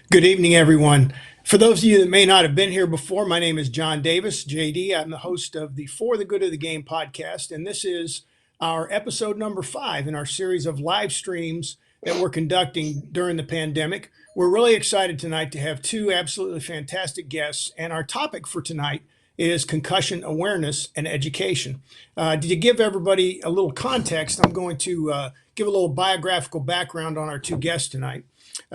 Good evening, everyone. For those of you that may not have been here before, my name is John Davis, JD. I'm the host of the For the Good of the Game podcast, and this is our episode number 5 in our series of live streams that we're conducting during the pandemic. We're really excited tonight to have two absolutely fantastic guests, and our topic for tonight is concussion awareness and education. To give everybody a little context, I'm going to give a little biographical background on our two guests tonight.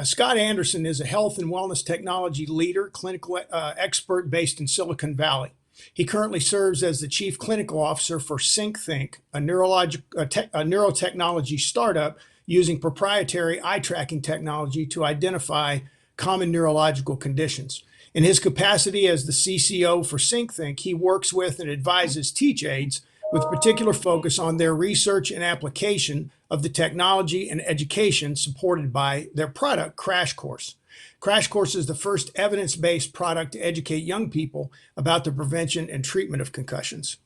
Scott Anderson is a health and wellness technology leader, clinical expert based in Silicon Valley. He currently serves as the chief clinical officer for SyncThink, a neurotechnology startup using proprietary eye tracking technology to identify common neurological conditions. In his capacity as the CCO for SyncThink, he works with and advises teach aides with particular focus on their research and application of the technology and education supported by their product, Crash Course. Crash Course is the first evidence-based product to educate young people about the prevention and treatment of concussions.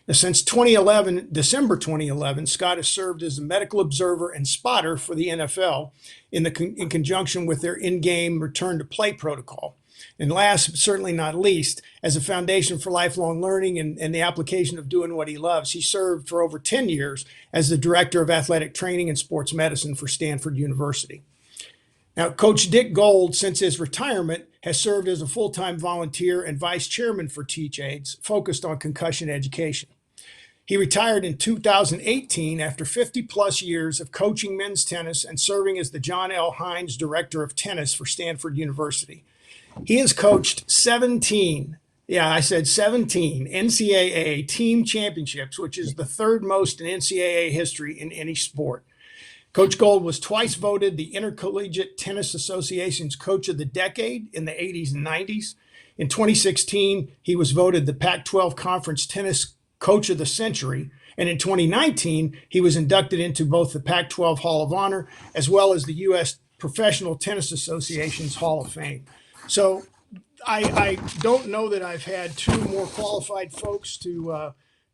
Now, since December 2011, Scott has served as a medical observer and spotter for the NFL in conjunction with their in-game return to play protocol. And last, but certainly not least, as a foundation for lifelong learning and the application of doing what he loves, he served for over 10 years as the director of athletic training and sports medicine for Stanford University. Now, Coach Dick Gold, since his retirement, has served as a full-time volunteer and vice chairman for Teach Aids, focused on concussion education. He retired in 2018 after 50 plus years of coaching men's tennis and serving as the John L. Hines Director of Tennis for Stanford University. He has coached 17, yeah, I said 17 NCAA team championships, which is the third most in NCAA history in any sport. Coach Gold was twice voted the Intercollegiate Tennis Association's Coach of the Decade in the 80s and 90s. In 2016, he was voted the Pac-12 Conference Tennis Coach of the Century. And in 2019, he was inducted into both the Pac-12 Hall of Honor as well as the U.S. Professional Tennis Association's Hall of Fame. So I don't know that I've had two more qualified folks to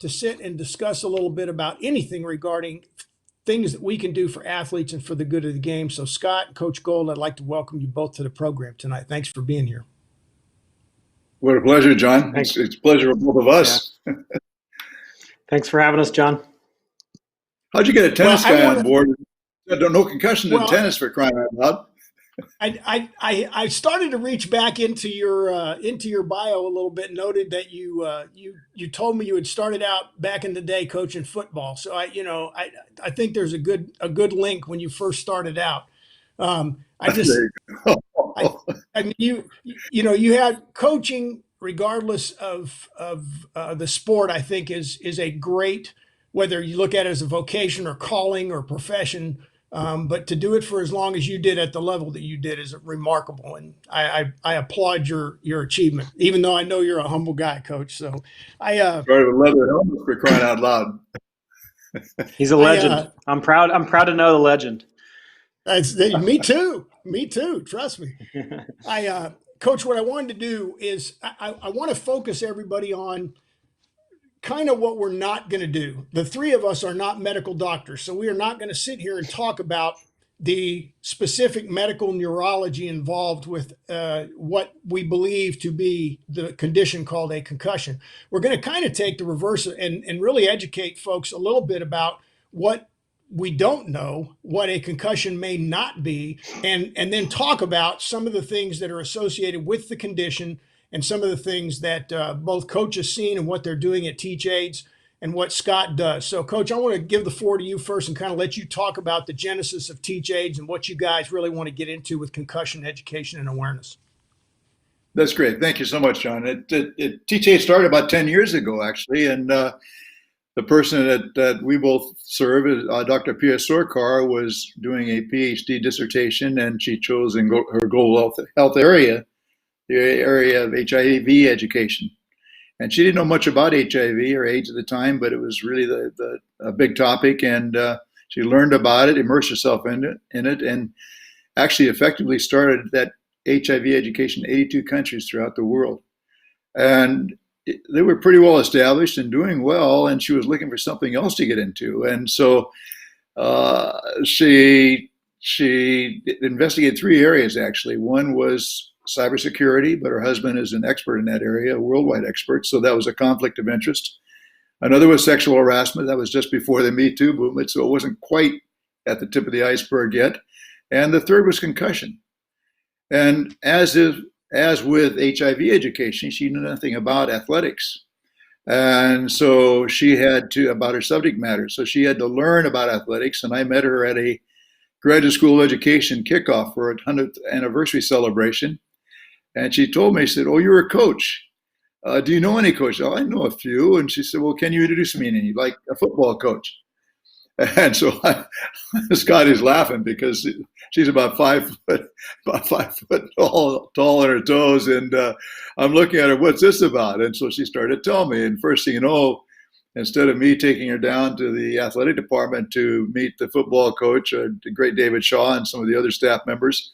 sit and discuss a little bit about anything regarding things that we can do for athletes and for the good of the game. So Scott and Coach Gold, I'd like to welcome you both to the program tonight. Thanks for being here. What a pleasure, John. It's a pleasure for both of us. Yeah. Thanks for having us, John. How'd you get a tennis guy on board? No concussion in tennis, for crying out loud. I started to reach back into your bio a little bit. Noted that you told me you had started out back in the day coaching football. So I think there's a good link when you first started out. You had coaching regardless of the sport. I think is a great, whether you look at it as a vocation or calling or profession. But to do it for as long as you did at the level that you did is remarkable, and I applaud your achievement. Even though I know you're a humble guy, Coach. So started with leather helmet, for crying out loud. He's a legend. I'm proud to know the legend. Me too. Me too. Trust me. Coach, what I wanted to do is I want to focus everybody on kind of what we're not going to do. The three of us are not medical doctors, so we are not going to sit here and talk about the specific medical neurology involved with what we believe to be the condition called a concussion. We're going to kind of take the reverse and really educate folks a little bit about what we don't know, what a concussion may not be, and then talk about some of the things that are associated with the condition and some of the things that both Coach has seen and what they're doing at Teach Aids and what Scott does. So, Coach, I want to give the floor to you first and kind of let you talk about the genesis of Teach Aids and what you guys really want to get into with concussion education and awareness. That's great. Thank you so much, John. Teach Aids started about 10 years ago, actually, and the person that we both serve, Dr. Pia Sorkar, was doing a PhD dissertation, and she chose in her global health area, the area of HIV education. And she didn't know much about HIV or AIDS at the time, but it was really a big topic, and she learned about it, immersed herself in it, and actually effectively started that HIV education in 82 countries throughout the world. And they were pretty well established and doing well, and she was looking for something else to get into. And so she she investigated three areas, actually. One was cybersecurity, but her husband is an expert in that area, a worldwide expert, so that was a conflict of interest. Another was sexual harassment. That was just before the Me Too movement, so it wasn't quite at the tip of the iceberg yet. And the third was concussion. And as with HIV education, she knew nothing about athletics. And so she had to, about her subject matter. So she had to learn about athletics. And I met her at a graduate school education kickoff for a 100th anniversary celebration. And she told me, she said, "Oh, you're a coach. Do you know any coaches?" "Oh, I know a few." And she said, "Well, can you introduce me to any, like a football coach?" And so Scotty's laughing because she's about 5 foot, tall on her toes. And I'm looking at her, "What's this about?" And so she started telling me. And first thing you know, instead of me taking her down to the athletic department to meet the football coach, the great David Shaw, and some of the other staff members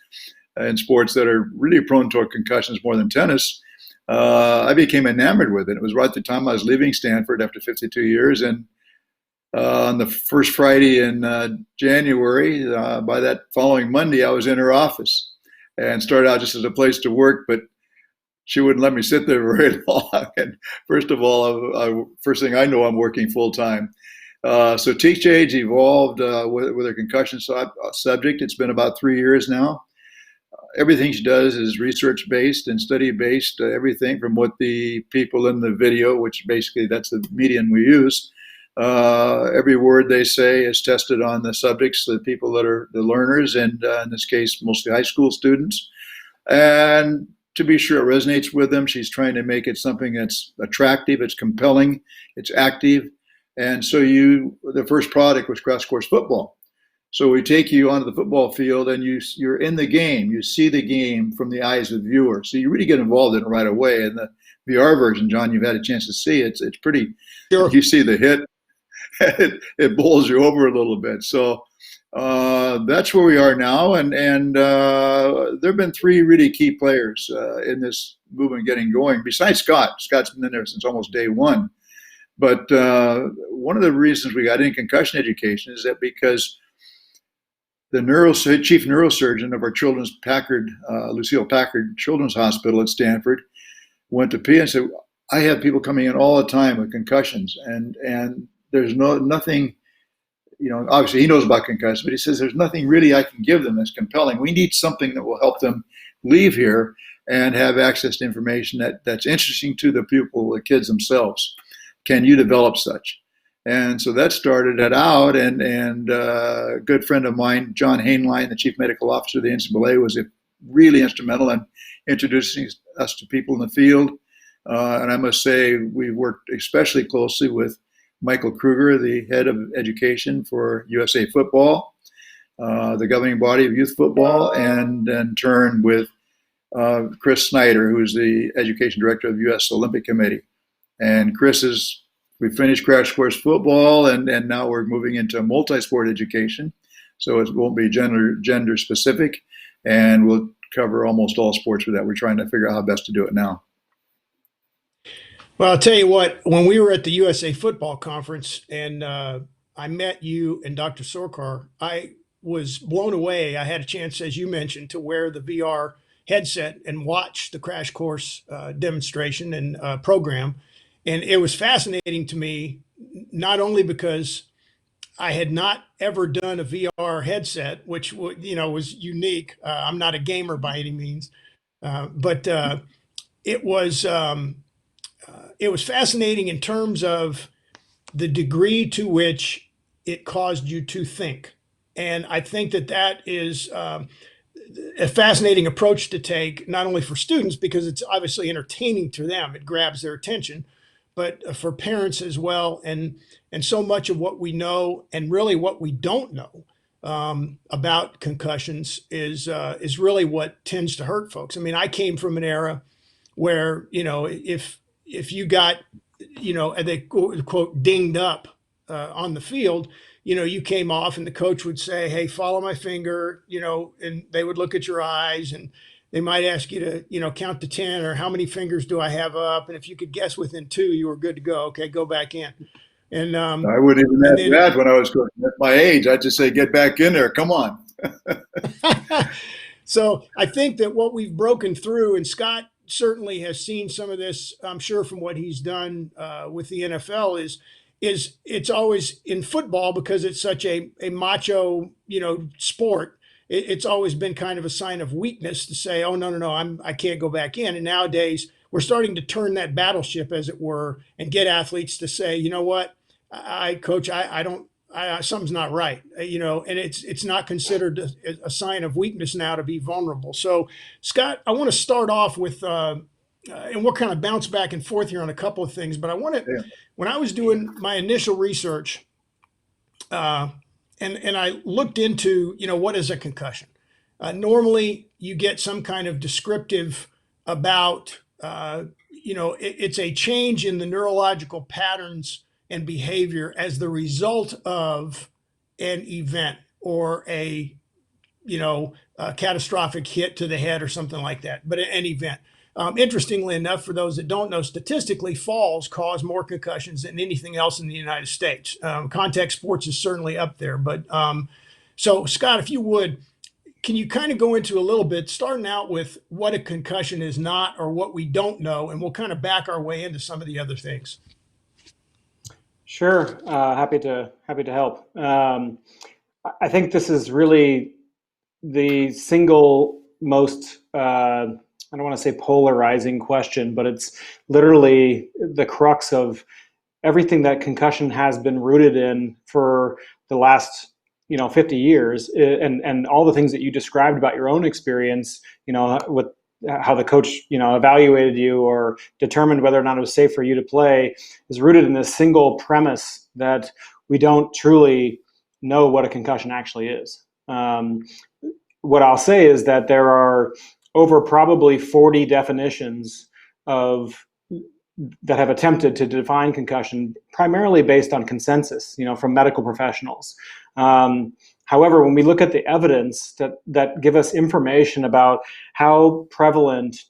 in sports that are really prone to concussions more than tennis, I became enamored with it. It was right at the time I was leaving Stanford after 52 years. And on the first Friday in January, by that following Monday, I was in her office and started out just as a place to work, but she wouldn't let me sit there very long. And first of all, first thing I know, I'm working full time. So Teach Age evolved with her concussion subject. It's been about 3 years now. Everything she does is research-based and study-based, everything from what the people in the video, which basically that's the medium we use, every word they say is tested on the subjects, the people that are the learners, and in this case, mostly high school students. And to be sure it resonates with them, she's trying to make it something that's attractive, it's compelling, it's active. And so the first product was Crash Course Football. So we take you onto the football field and you're in the game. You see the game from the eyes of the viewer. So you really get involved in it right away. And the VR version, John, you've had a chance to see, it's pretty, sure. You see the hit, it bowls you over a little bit. So that's where we are now. And there have been three really key players in this movement getting going, besides Scott. Scott's been in there since almost day one. But one of the reasons we got in concussion education is that because the chief neurosurgeon of our Children's Lucille Packard Children's Hospital at Stanford, went to P and said, "I have people coming in all the time with concussions, and there's nothing, obviously he knows about concussions, but he says there's nothing really I can give them that's compelling. We need something that will help them leave here and have access to information that's interesting to the pupil, the kids themselves. Can you develop such?" And so that started it out, and a good friend of mine, John Hainline, the chief medical officer of the NCAA, was really instrumental in introducing us to people in the field. And I must say, we worked especially closely with Michael Kruger, the head of education for USA Football, the governing body of youth football, and in turn with Chris Snyder, who's the education director of the US Olympic Committee. And we finished Crash Course Football, and now we're moving into multi-sport education. So it won't be gender specific, and we'll cover almost all sports with that. We're trying to figure out how best to do it now. Well, I'll tell you what, when we were at the USA Football Conference and I met you and Dr. Sorkar, I was blown away. I had a chance, as you mentioned, to wear the VR headset and watch the Crash Course demonstration and program. And it was fascinating to me, not only because I had not ever done a VR headset, which was unique. I'm not a gamer by any means, but it was fascinating in terms of the degree to which it caused you to think. And I think that is a fascinating approach to take, not only for students, because it's obviously entertaining to them, it grabs their attention, but for parents as well. And so much of what we know and really what we don't know about concussions is really what tends to hurt folks. I mean, I came from an era where, if you got, they quote dinged up on the field, you came off and the coach would say, "Hey, follow my finger," and they would look at your eyes and they might ask you to, count to 10 or how many fingers do I have up? And if you could guess within 2, you were good to go. Okay, go back in. And I wouldn't even ask that when I was coaching. At my age, I'd just say, "Get back in there. Come on." So I think that what we've broken through, and Scott certainly has seen some of this, I'm sure from what he's done with the NFL, is it's always in football because it's such a macho, sport. It's always been kind of a sign of weakness to say, oh no, I can't go back in. And nowadays we're starting to turn that battleship, as it were, and get athletes to say, you know what, coach, I don't. Something's not right, and it's not considered a sign of weakness now to be vulnerable. So, Scott, I want to start off with, and we'll kind of bounce back and forth here on a couple of things. But I want to, Yeah. when I was doing my initial research, uh, and I looked into, what is a concussion. Normally, you get some kind of descriptive about, it's a change in the neurological patterns and behavior as the result of an event or a catastrophic hit to the head or something like that, but an event. Interestingly enough, for those that don't know, statistically, falls cause more concussions than anything else in the United States. Contact sports is certainly up there. But so, Scott, if you would, can you kind of go into a little bit, starting out with what a concussion is not or what we don't know, and we'll kind of back our way into some of the other things. Sure, happy to help. I think this is really the single most I don't want to say polarizing question, but it's literally the crux of everything that concussion has been rooted in for the last 50 years, and all the things that you described about your own experience, with how the coach evaluated you or determined whether or not it was safe for you to play, is rooted in this single premise that we don't truly know what a concussion actually is. What I'll say is that there are over probably 40 definitions that have attempted to define concussion, primarily based on consensus, from medical professionals. However, when we look at the evidence that give us information about how prevalent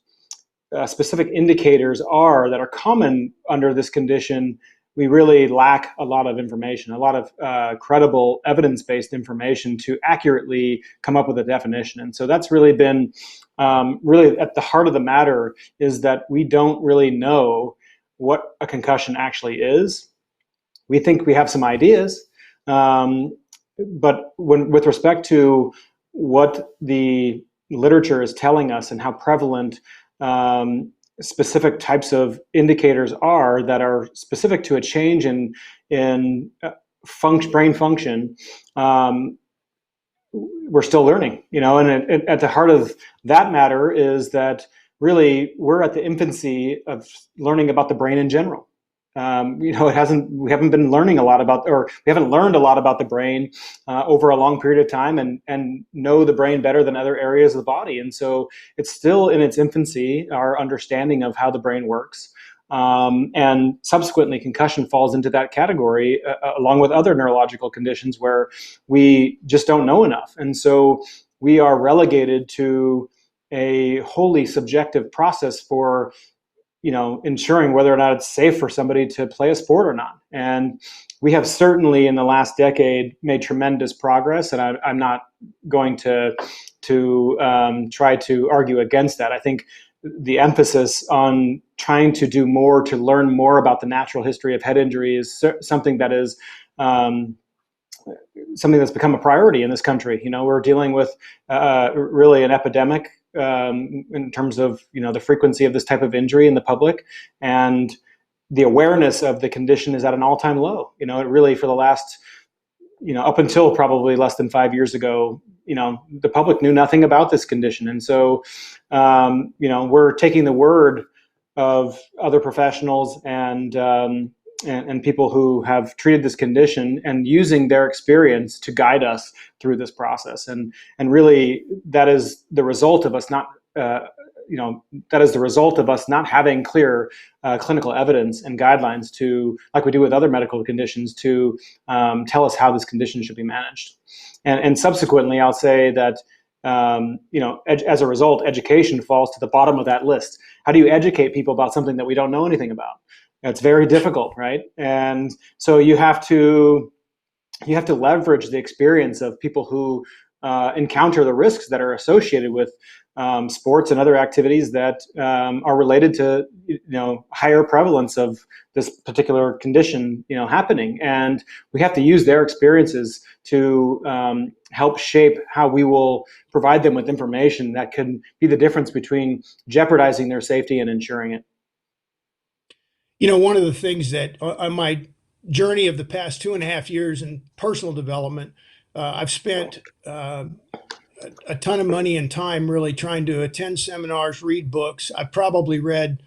specific indicators are that are common under this condition, we really lack a lot of information, a lot of credible evidence-based information to accurately come up with a definition. And so that's really been really at the heart of the matter, is that we don't really know what a concussion actually is. We think we have some ideas, but with respect to what the literature is telling us and how prevalent specific types of indicators are that are specific to a change in brain function, we're still learning, and at the heart of that matter is that really we're at the infancy of learning about the brain in general. We haven't been learning a lot about, or we haven't learned a lot about the brain over a long period of time, and know the brain better than other areas of the body. And so it's still in its infancy, our understanding of how the brain works. And subsequently, concussion falls into that category, along with other neurological conditions where we just don't know enough. And so we are relegated to a wholly subjective process for ensuring whether or not it's safe for somebody to play a sport or not. And we have certainly in the last decade made tremendous progress, and I'm not going to try to argue against that. I think the emphasis on trying to do more to learn more about the natural history of head injury is something that is something that's become a priority in this country. We're dealing with really an epidemic in terms of the frequency of this type of injury in the public, and the awareness of the condition is at an all-time low. It really, for the last up until probably less than 5 years ago, the public knew nothing about this condition. And so we're taking the word of other professionals and people who have treated this condition and using their experience to guide us through this process. And really, that is the result of us not having clear clinical evidence and guidelines to, like we do with other medical conditions, to tell us how this condition should be managed. And subsequently, I'll say that as a result, education falls to the bottom of that list. How do you educate people about something that we don't know anything about? It's very difficult, right? And so you have to leverage the experience of people who encounter the risks that are associated with sports and other activities that are related to higher prevalence of this particular condition happening. And we have to use their experiences to help shape how we will provide them with information that can be the difference between jeopardizing their safety and ensuring it. One of the things that on my journey of the past 2.5 years in personal development, I've spent a ton of money and time really trying to attend seminars, read books. I've probably read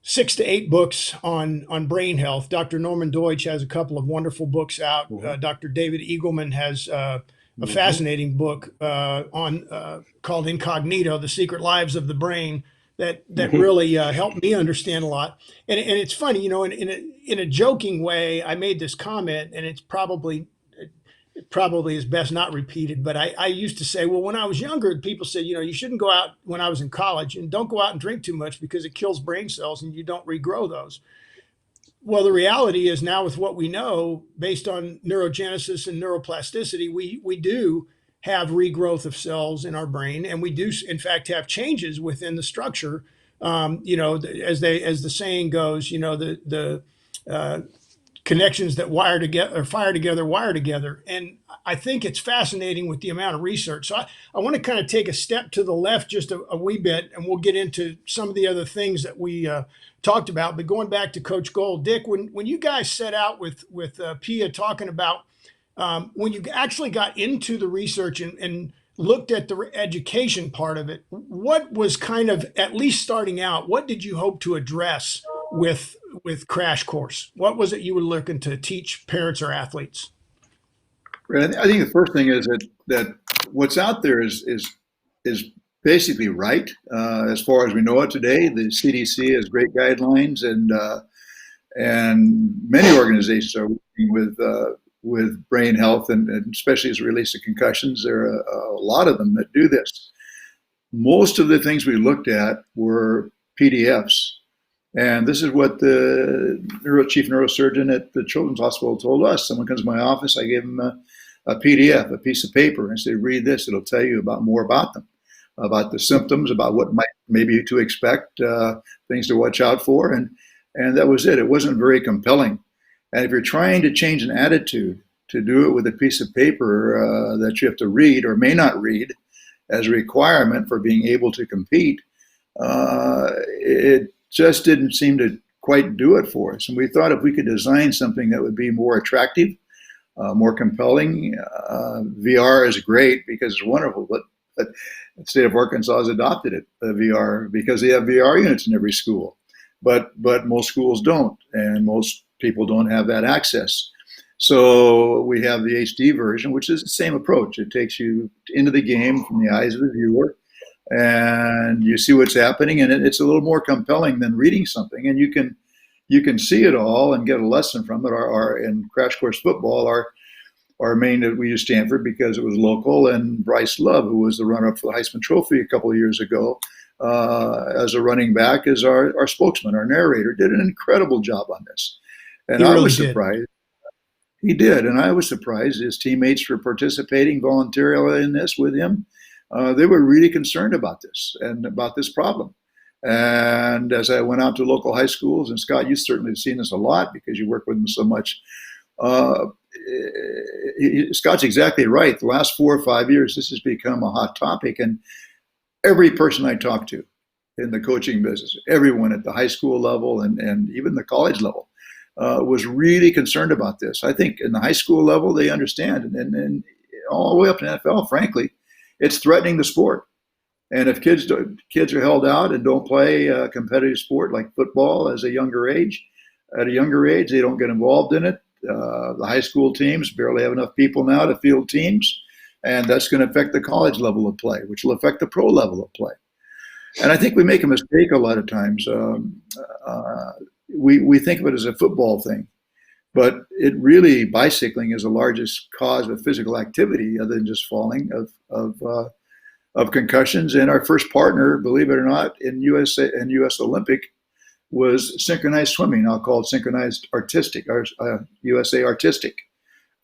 6 to 8 books on brain health. Dr. Norman Deutsch has a couple of wonderful books out. Dr. David Eagleman has a fascinating book called Incognito: The Secret Lives of the Brain that really helped me understand a lot. And it's funny, in a joking way, I made this comment, and it probably is best not repeated, but I used to say, well, when I was younger, people said, you shouldn't go out when I was in college, and don't go out and drink too much because it kills brain cells and you don't regrow those. Well, the reality is now, with what we know based on neurogenesis and neuroplasticity, we do have regrowth of cells in our brain, and we do in fact have changes within the structure. As the saying goes, the connections that wire together or fire together wire together. And I think it's fascinating with the amount of research. So I want to kind of take a step to the left just a wee bit, and we'll get into some of the other things that we talked about. But going back to Coach Gold, Dick, when you guys set out with Pia talking about when you actually got into the research and looked at the education part of it, what was kind of, at least starting out, what did you hope to address with Crash Course? What was it you were looking to teach parents or athletes? Right. I think the first thing is that what's out there is basically right as far as we know it today. The CDC has great guidelines, and many organizations are working with brain health, and especially as it relates to concussions. There are a lot of them that do this. Most of the things we looked at were PDFs. And this is what the chief neurosurgeon at the Children's Hospital told us. Someone comes to my office, I give them a PDF, a piece of paper, and say, read this. It'll tell you more about them, about the symptoms, about what maybe to expect, things to watch out for. And that was it. It wasn't very compelling. And if you're trying to change an attitude, to do it with a piece of paper that you have to read or may not read as a requirement for being able to compete, it just didn't seem to quite do it for us. And we thought if we could design something that would be more attractive, more compelling. VR is great because it's wonderful, but the state of Arkansas has adopted it, VR, because they have VR units in every school. But most schools don't, and most people don't have that access. So we have the HD version, which is the same approach. It takes you into the game from the eyes of the viewer, and you see what's happening, and it's a little more compelling than reading something, and you can see it all and get a lesson from it. Our in Crash Course Football, our main, we used Stanford because it was local, and Bryce Love, who was the runner-up for the Heisman Trophy a couple of years ago, as a running back, is our spokesman, our narrator, did an incredible job on this. And I was surprised. He did, and I was surprised his teammates were participating voluntarily in this with him. They were really concerned about this and about this problem. And as I went out to local high schools, and Scott, you've certainly seen this a lot because you work with them so much. Scott's exactly right. The last 4 or 5 years, this has become a hot topic. And every person I talk to in the coaching business, everyone at the high school level and even the college level, was really concerned about this. I think in the high school level, they understand. And all the way up to NFL, frankly, it's threatening the sport. And if kids are held out and don't play a competitive sport like football at a younger age, they don't get involved in it. The high school teams barely have enough people now to field teams. And that's going to affect the college level of play, which will affect the pro level of play. And I think we make a mistake a lot of times. We think of it as a football thing, but it really, bicycling is the largest cause of physical activity other than just falling of concussions. And our first partner, believe it or not, in US Olympic was synchronized swimming, now called synchronized artistic, or USA Artistic.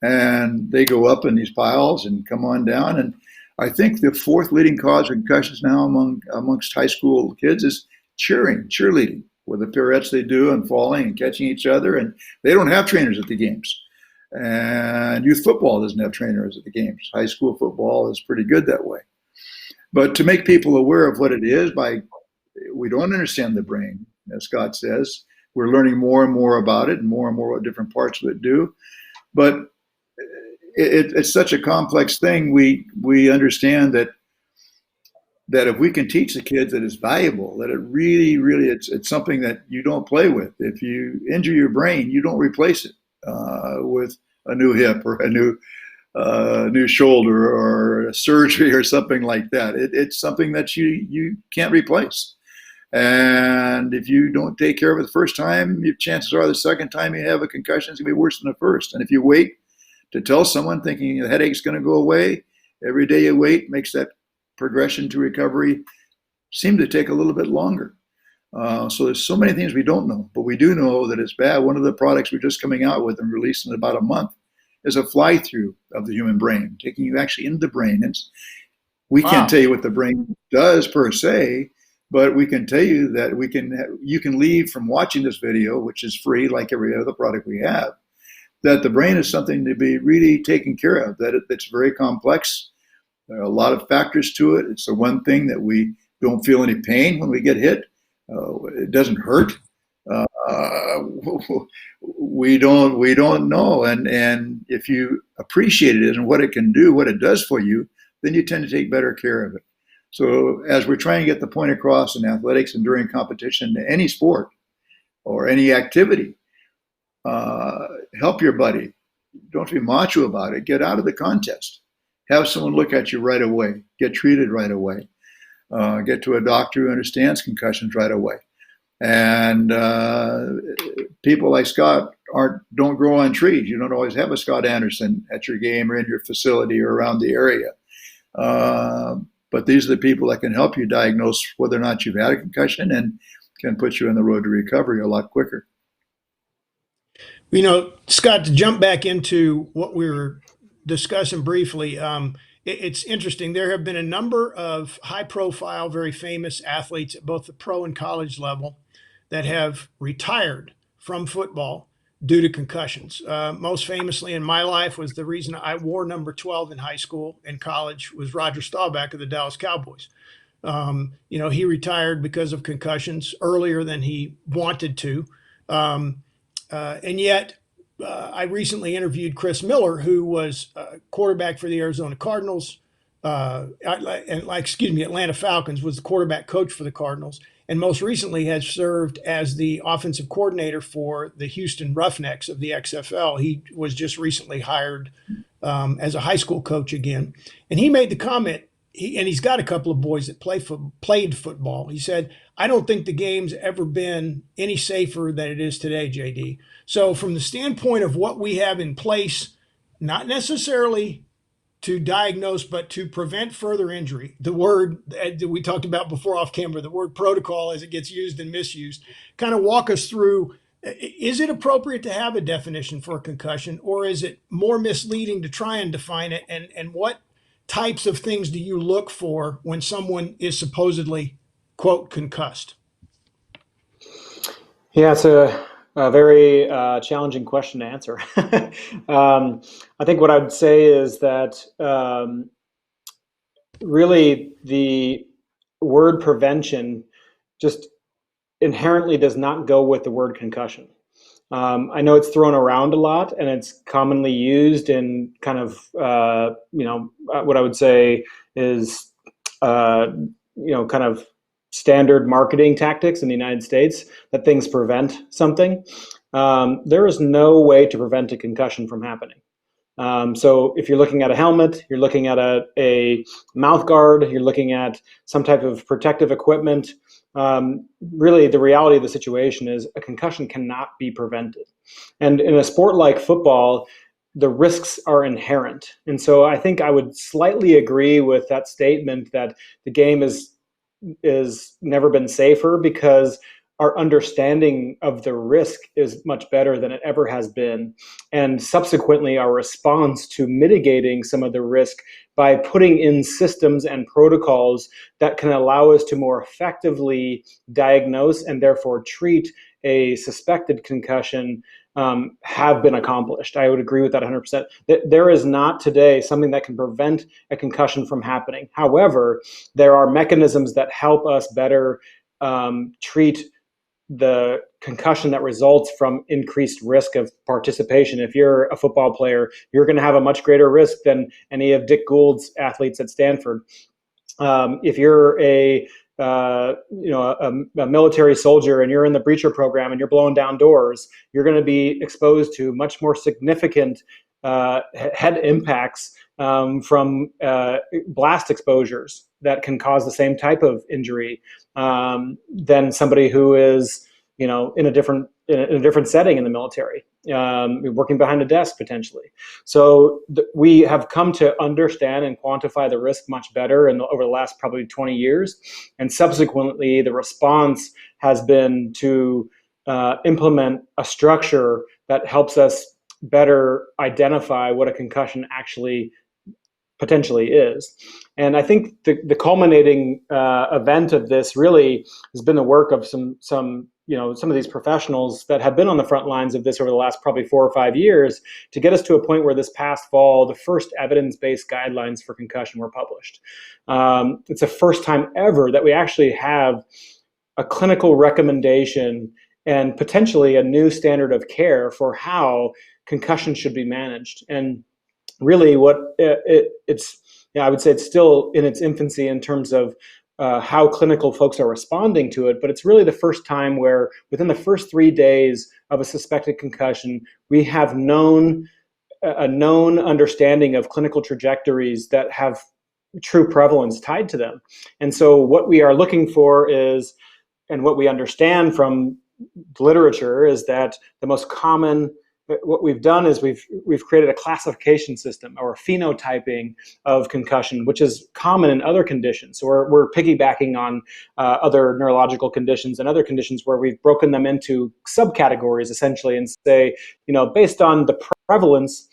And they go up in these piles and come on down. I think the fourth leading cause of concussions now amongst high school kids is cheerleading, with the pirouettes they do and falling and catching each other. And they don't have trainers at the games. And youth football doesn't have trainers at the games. High school football is pretty good that way. But to make people aware of what it is, we don't understand the brain, as Scott says. We're learning more and more about it and more what different parts of it do. But it's such a complex thing. We understand that if we can teach the kids that it's valuable, that it really, it's something that you don't play with. If you injure your brain, you don't replace it with a new hip or a new shoulder or a surgery or something like that. It's something that you can't replace. And if you don't take care of it the first time, chances are the second time you have a concussion is going to be worse than the first. And if you wait to tell someone thinking the headache's going to go away, every day you wait makes that progression to recovery seem to take a little bit longer. So there's so many things we don't know, but we do know that it's bad. One of the products we're just coming out with and releasing in about a month is a fly-through of the human brain, taking you actually into the brain. And we can't tell you what the brain does per se, but we can tell you that you can leave from watching this video, which is free like every other product we have, that the brain is something to be really taken care of, that it's very complex. There are a lot of factors to it. It's the one thing that we don't feel any pain when we get hit. It doesn't hurt. We don't know. And if you appreciate it and what it can do, what it does for you, then you tend to take better care of it. So as we're trying to get the point across in athletics and during competition, any sport or any activity, help your buddy. Don't be macho about it. Get out of the contest. Have someone look at you right away. Get treated right away. Get to a doctor who understands concussions right away. And people like Scott don't grow on trees. You don't always have a Scott Anderson at your game or in your facility or around the area. But these are the people that can help you diagnose whether or not you've had a concussion and can put you on the road to recovery a lot quicker. You know, Scott, to jump back into what we were discussing briefly, it's interesting. There have been a number of high-profile, very famous athletes at both the pro and college level that have retired from football due to concussions. Most famously in my life was the reason I wore number 12 in high school and college was Roger Staubach of the Dallas Cowboys. He retired because of concussions earlier than he wanted to. And yet, I recently interviewed Chris Miller, who was quarterback for the Arizona Cardinals, Atlanta Falcons, was the quarterback coach for the Cardinals, and most recently has served as the offensive coordinator for the Houston Roughnecks of the XFL. He was just recently hired as a high school coach again. And he made the comment, he's got a couple of boys that played football. He said, I don't think the game's ever been any safer than it is today, JD. So from the standpoint of what we have in place, not necessarily to diagnose, but to prevent further injury, the word that we talked about before off camera, the word protocol as it gets used and misused, kind of walk us through, is it appropriate to have a definition for a concussion, or is it more misleading to try and define it? And what types of things do you look for when someone is supposedly, quote, concussed? Yeah, it's a very challenging question to answer. I think what I'd say is that really the word prevention just inherently does not go with the word concussion. I know it's thrown around a lot and it's commonly used in kind of, what I would say is, kind of standard marketing tactics in the United States, that things prevent something. There is no way to prevent a concussion from happening. So if you're looking at a helmet, you're looking at a mouth guard, you're looking at some type of protective equipment, really the reality of the situation is a concussion cannot be prevented. And in a sport like football, the risks are inherent. And so I think I would slightly agree with that statement that the game is never been safer, because our understanding of the risk is much better than it ever has been. And subsequently, our response to mitigating some of the risk by putting in systems and protocols that can allow us to more effectively diagnose and therefore treat a suspected concussion have been accomplished. I would agree with that 100%. There is not today something that can prevent a concussion from happening. However, there are mechanisms that help us better treat the concussion that results from increased risk of participation. If you're a football player, you're going to have a much greater risk than any of Dick Gould's athletes at Stanford. If you're a military soldier and you're in the breacher program and you're blowing down doors, you're going to be exposed to much more significant head impacts from blast exposures that can cause the same type of injury than somebody who is, in a different setting in the military, working behind a desk potentially. So we have come to understand and quantify the risk much better over the last probably 20 years. And subsequently, the response has been to implement a structure that helps us better identify what a concussion actually potentially is. And I think the culminating event of this really has been the work of some of these professionals that have been on the front lines of this over the last probably 4 or 5 years to get us to a point where this past fall, the first evidence-based guidelines for concussion were published. It's the first time ever that we actually have a clinical recommendation and potentially a new standard of care for how concussion should be managed. And really I would say it's still in its infancy in terms of how clinical folks are responding to it, but it's really the first time where within the first 3 days of a suspected concussion, we have a known understanding of clinical trajectories that have true prevalence tied to them. And so what we are looking for is, and what we understand from literature is that the most common, what we've done is we've created a classification system or phenotyping of concussion, which is common in other conditions. So we're piggybacking on other neurological conditions and other conditions where we've broken them into subcategories essentially and say, based on the prevalence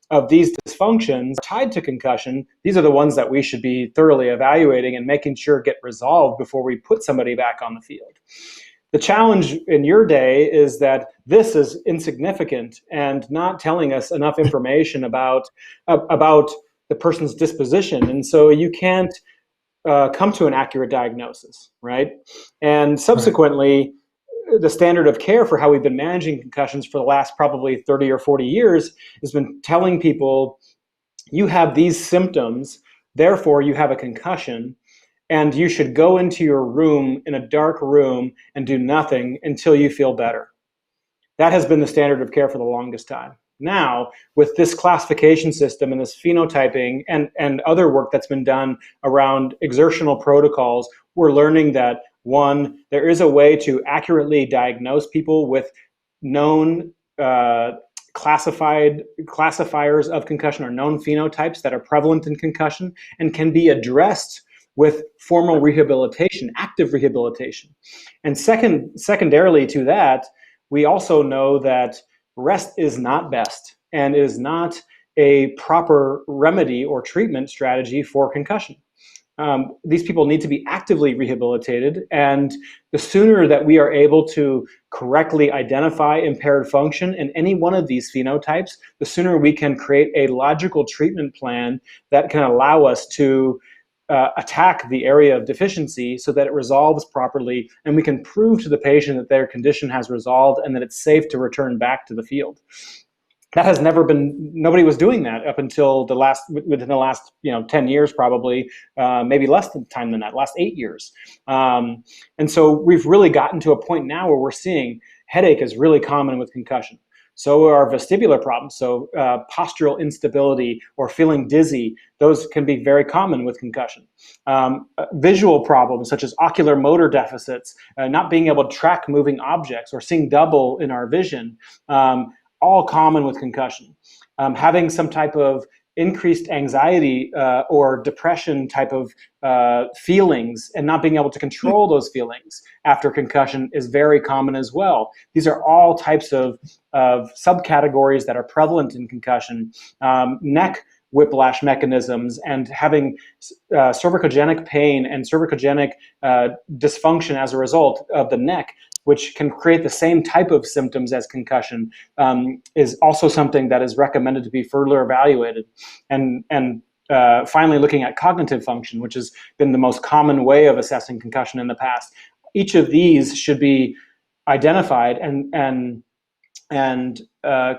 of these dysfunctions tied to concussion, these are the ones that we should be thoroughly evaluating and making sure get resolved before we put somebody back on the field. The challenge in your day is that this is insignificant and not telling us enough information about the person's disposition. And so you can't come to an accurate diagnosis, right? And subsequently, the standard of care for how we've been managing concussions for the last probably 30 or 40 years has been telling people, you have these symptoms, therefore you have a concussion, and you should go into your room in a dark room and do nothing until you feel better. That has been the standard of care for the longest time. Now, with this classification system and this phenotyping and other work that's been done around exertional protocols, we're learning that, one, there is a way to accurately diagnose people with known classifiers of concussion or known phenotypes that are prevalent in concussion and can be addressed with formal rehabilitation, active rehabilitation. And secondarily to that, we also know that rest is not best and is not a proper remedy or treatment strategy for concussion. These people need to be actively rehabilitated, and the sooner that we are able to correctly identify impaired function in any one of these phenotypes, the sooner we can create a logical treatment plan that can allow us to attack the area of deficiency so that it resolves properly and we can prove to the patient that their condition has resolved and that it's safe to return back to the field. That has never been, nobody was doing that up until within the last 10 years probably, maybe less time than that, last 8 years. And so we've really gotten to a point now where we're seeing headache is really common with concussion. So are vestibular problems, so postural instability or feeling dizzy, those can be very common with concussion. Visual problems such as ocular motor deficits, not being able to track moving objects or seeing double in our vision, all common with concussion. Having some type of increased anxiety or depression type of feelings and not being able to control those feelings after concussion is very common as well. These are all types of subcategories that are prevalent in concussion. Neck whiplash mechanisms and having cervicogenic pain and cervicogenic dysfunction as a result of the neck, which can create the same type of symptoms as concussion, is also something that is recommended to be further evaluated. And finally, looking at cognitive function, which has been the most common way of assessing concussion in the past. Each of these should be identified and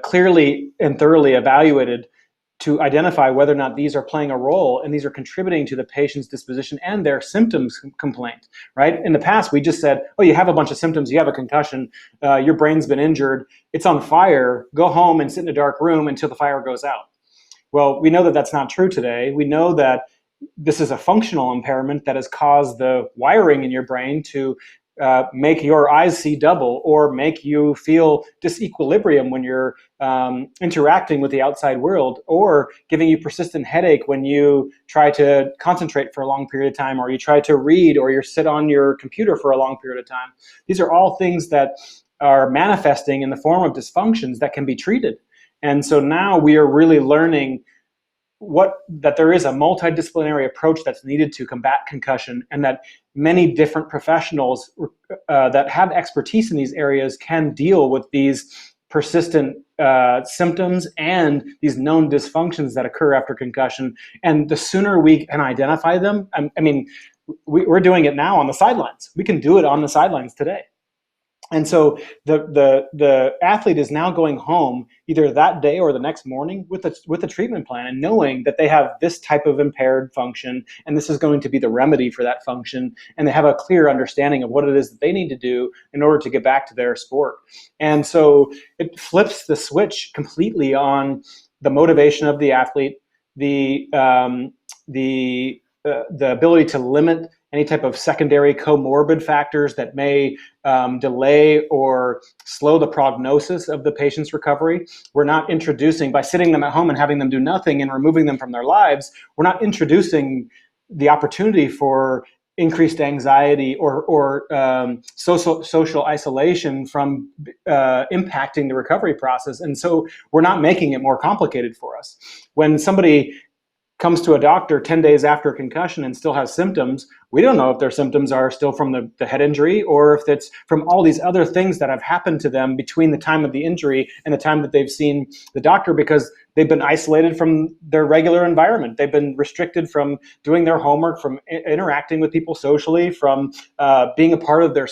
clearly and thoroughly evaluated to identify whether or not these are playing a role and these are contributing to the patient's disposition and their symptoms complaint, right? In the past, we just said, oh, you have a bunch of symptoms, you have a concussion, your brain's been injured, it's on fire, go home and sit in a dark room until the fire goes out. Well, we know that that's not true today. We know that this is a functional impairment that has caused the wiring in your brain to make your eyes see double or make you feel disequilibrium when you're interacting with the outside world, or giving you persistent headache when you try to concentrate for a long period of time, or you try to read, or you sit on your computer for a long period of time. These are all things that are manifesting in the form of dysfunctions that can be treated. And so now we are really learning that there is a multidisciplinary approach that's needed to combat concussion, and that many different professionals that have expertise in these areas can deal with these persistent symptoms and these known dysfunctions that occur after concussion. And the sooner we can identify them, I mean, we're doing it now on the sidelines. We can do it on the sidelines today. And so the athlete is now going home either that day or the next morning with a treatment plan, and knowing that they have this type of impaired function, and this is going to be the remedy for that function, and they have a clear understanding of what it is that they need to do in order to get back to their sport. And so it flips the switch completely on the motivation of the athlete, the ability to limit any type of secondary comorbid factors that may delay or slow the prognosis of the patient's recovery. We're not introducing, by sitting them at home and having them do nothing and removing them from their lives, we're not introducing the opportunity for increased anxiety or social isolation from impacting the recovery process. And so we're not making it more complicated for us. When somebody comes to a doctor 10 days after concussion and still has symptoms, we don't know if their symptoms are still from the head injury, or if it's from all these other things that have happened to them between the time of the injury and the time that they've seen the doctor, because they've been isolated from their regular environment. They've been restricted from doing their homework, from interacting with people socially, from being a part of their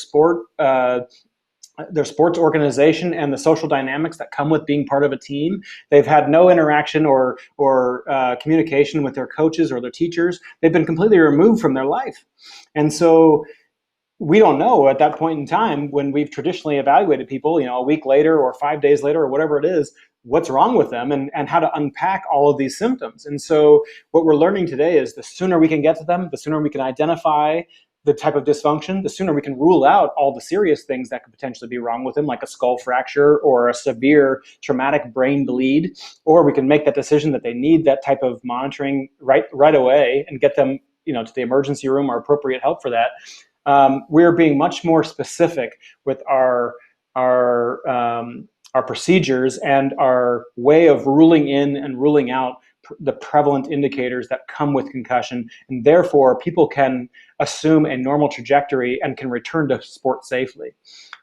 sports organization and the social dynamics that come with being part of a team. They've had no interaction or communication with their coaches or their teachers. They've been completely removed from their life. And so we don't know at that point in time, when we've traditionally evaluated people, a week later or 5 days later or whatever it is, what's wrong with them and how to unpack all of these symptoms. And so what we're learning today is the sooner we can get to them, the sooner we can identify the type of dysfunction, the sooner we can rule out all the serious things that could potentially be wrong with them, like a skull fracture or a severe traumatic brain bleed, or we can make that decision that they need that type of monitoring right away and get them, to the emergency room or appropriate help for that. We're being much more specific with our procedures and our way of ruling in and ruling out the prevalent indicators that come with concussion, and therefore people can assume a normal trajectory and can return to sport safely.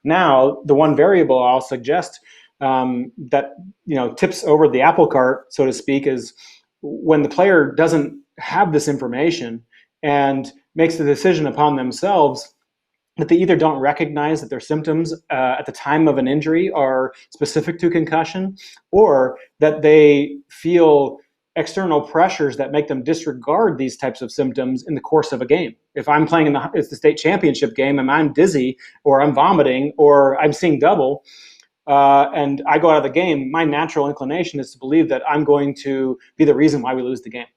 Now, the one variable I'll suggest that tips over the apple cart, so to speak, is when the player doesn't have this information and makes the decision upon themselves that they either don't recognize that their symptoms at the time of an injury are specific to concussion, or that they feel external pressures that make them disregard these types of symptoms in the course of a game. If I'm playing it's the state championship game and I'm dizzy or I'm vomiting or I'm seeing double and I go out of the game, my natural inclination is to believe that I'm going to be the reason why we lose the game.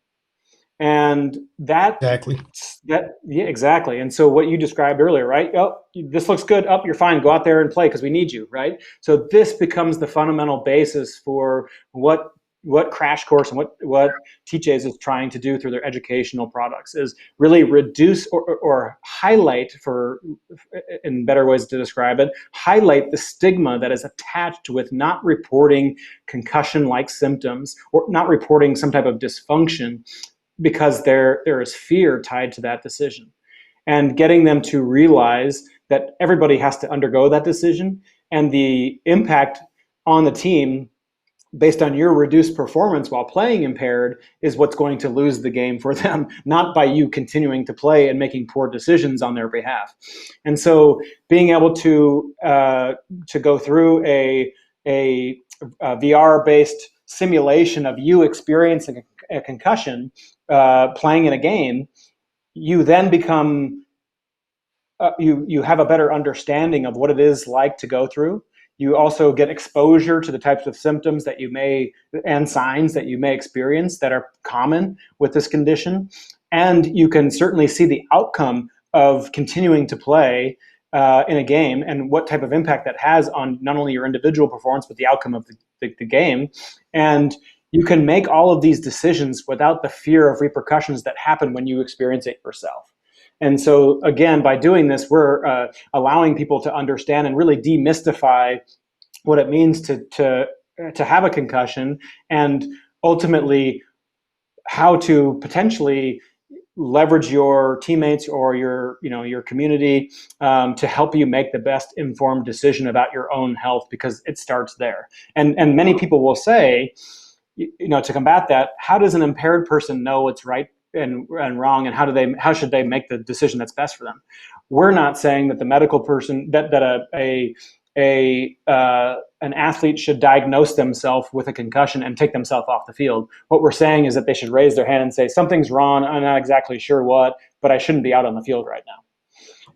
And Exactly. Yeah, exactly. And so what you described earlier, right? Oh, this looks good. Oh, you're fine. Go out there and play because we need you, right? So this becomes the fundamental basis for what what Crash Course and what Teachays is trying to do through their educational products is really reduce or highlight, for in better ways to describe it, highlight the stigma that is attached with not reporting concussion-like symptoms or not reporting some type of dysfunction, because there is fear tied to that decision. And getting them to realize that everybody has to undergo that decision, and the impact on the team based on your reduced performance while playing impaired is what's going to lose the game for them, not by you continuing to play and making poor decisions on their behalf. And so being able to go through a VR-based simulation of you experiencing a concussion, playing in a game, you then become, you have a better understanding of what it is like to go through. You also get exposure to the types of symptoms that you may, and signs that you may experience that are common with this condition. And you can certainly see the outcome of continuing to play in a game and what type of impact that has on not only your individual performance, but the outcome of the game. And you can make all of these decisions without the fear of repercussions that happen when you experience it yourself. And so, again, by doing this, we're allowing people to understand and really demystify what it means to have a concussion, and ultimately how to potentially leverage your teammates or your community to help you make the best informed decision about your own health, because it starts there. And many people will say, to combat that, how does an impaired person know what's right and wrong, and how should they make the decision that's best for them? We're not saying that the medical person that an athlete should diagnose themselves with a concussion and take themselves off the field. What we're saying is that they should raise their hand and say, something's wrong, I'm not exactly sure what, but I shouldn't be out on the field right now.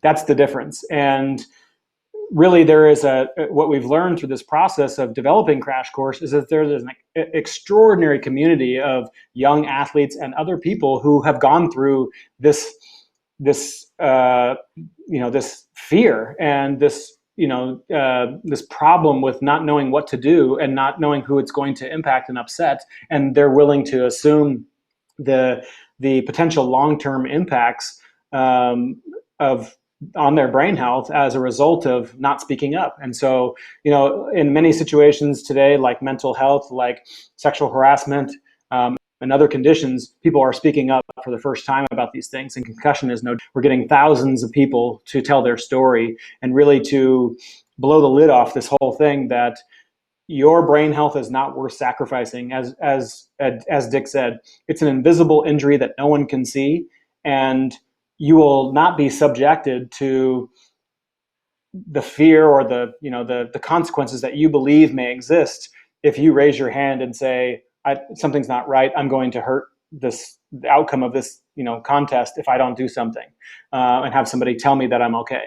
That's the difference. And really, there is what we've learned through this process of developing Crash Course is that there's an extraordinary community of young athletes and other people who have gone through this fear and this problem with not knowing what to do and not knowing who it's going to impact and upset, and they're willing to assume the potential long-term impacts on their brain health as a result of not speaking up. And so, in many situations today, like mental health, like sexual harassment, and other conditions, people are speaking up for the first time about these things. And concussion is we're getting thousands of people to tell their story and really to blow the lid off this whole thing, that your brain health is not worth sacrificing. As Dick said, it's an invisible injury that no one can see, and you will not be subjected to the fear or the consequences that you believe may exist if you raise your hand and say, something's not right, I'm going to hurt the outcome of this contest if I don't do something, and have somebody tell me that I'm okay.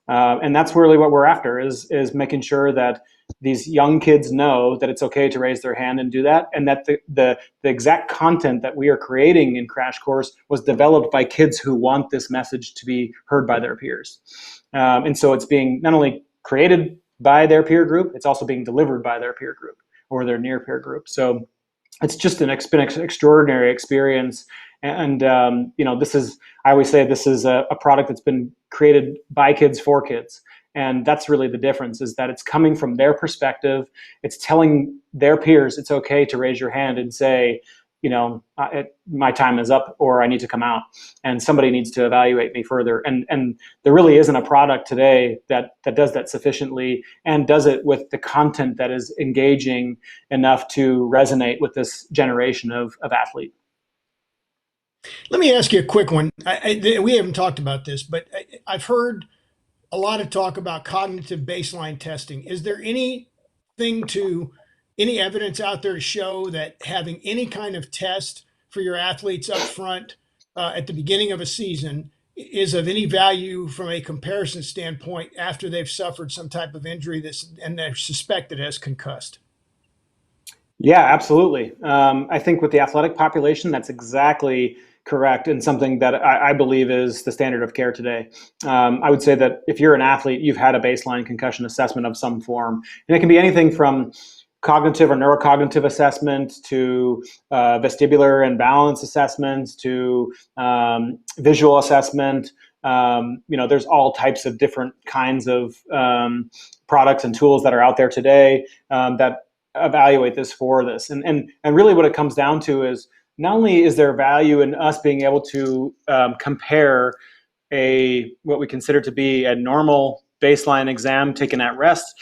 And that's really what we're after, is making sure that these young kids know that it's okay to raise their hand and do that, and that the exact content that we are creating in Crash Course was developed by kids who want this message to be heard by their peers. And so it's being not only created by their peer group, it's also being delivered by their peer group or their near peer group. So it's just been an extraordinary experience. And I always say this is a product that's been created by kids for kids. And that's really the difference, is that it's coming from their perspective. It's telling their peers it's okay to raise your hand and say, my time is up, or I need to come out, and somebody needs to evaluate me further. And there really isn't a product today that does that sufficiently, and does it with the content that is engaging enough to resonate with this generation of athlete. Let me ask you a quick one. We haven't talked about this, but I've heard a lot of talk about cognitive baseline testing. Is there any evidence out there to show that having any kind of test for your athletes up front at the beginning of a season is of any value from a comparison standpoint after they've suffered some type of injury and they're suspected as concussed? Yeah, absolutely. I think with the athletic population, that's exactly correct, and something that I believe is the standard of care today. I would say that if you're an athlete, you've had a baseline concussion assessment of some form, and it can be anything from cognitive or neurocognitive assessment to vestibular and balance assessments to visual assessment. There's all types of different kinds of products and tools that are out there today that evaluate this for this. And really what it comes down to is not only is there value in us being able to compare what we consider to be a normal baseline exam taken at rest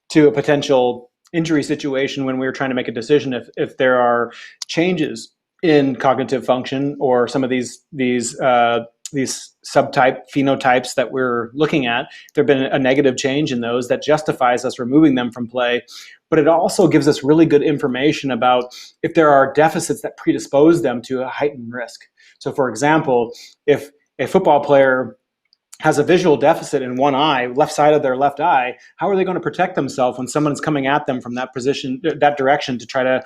to a potential injury situation when we're trying to make a decision if there are changes in cognitive function or some of these subtype phenotypes that we're looking at, there have been a negative change in those that justifies us removing them from play. But it also gives us really good information about if there are deficits that predispose them to a heightened risk. So for example, if a football player has a visual deficit in one eye, left side of their left eye, how are they going to protect themselves when someone's coming at them from that position, that direction to try to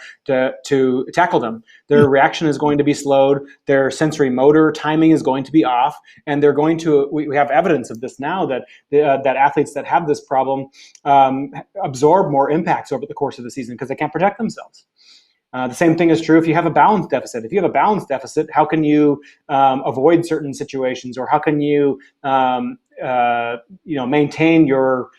tackle them? Their reaction is going to be slowed. Their sensory motor timing is going to be off, and they're going to. We have evidence of this now that that athletes that have this problem absorb more impacts over the course of the season because they can't protect themselves. The same thing is true if you have a balance deficit. If you have a balance deficit, how can you avoid certain situations, or how can you maintain your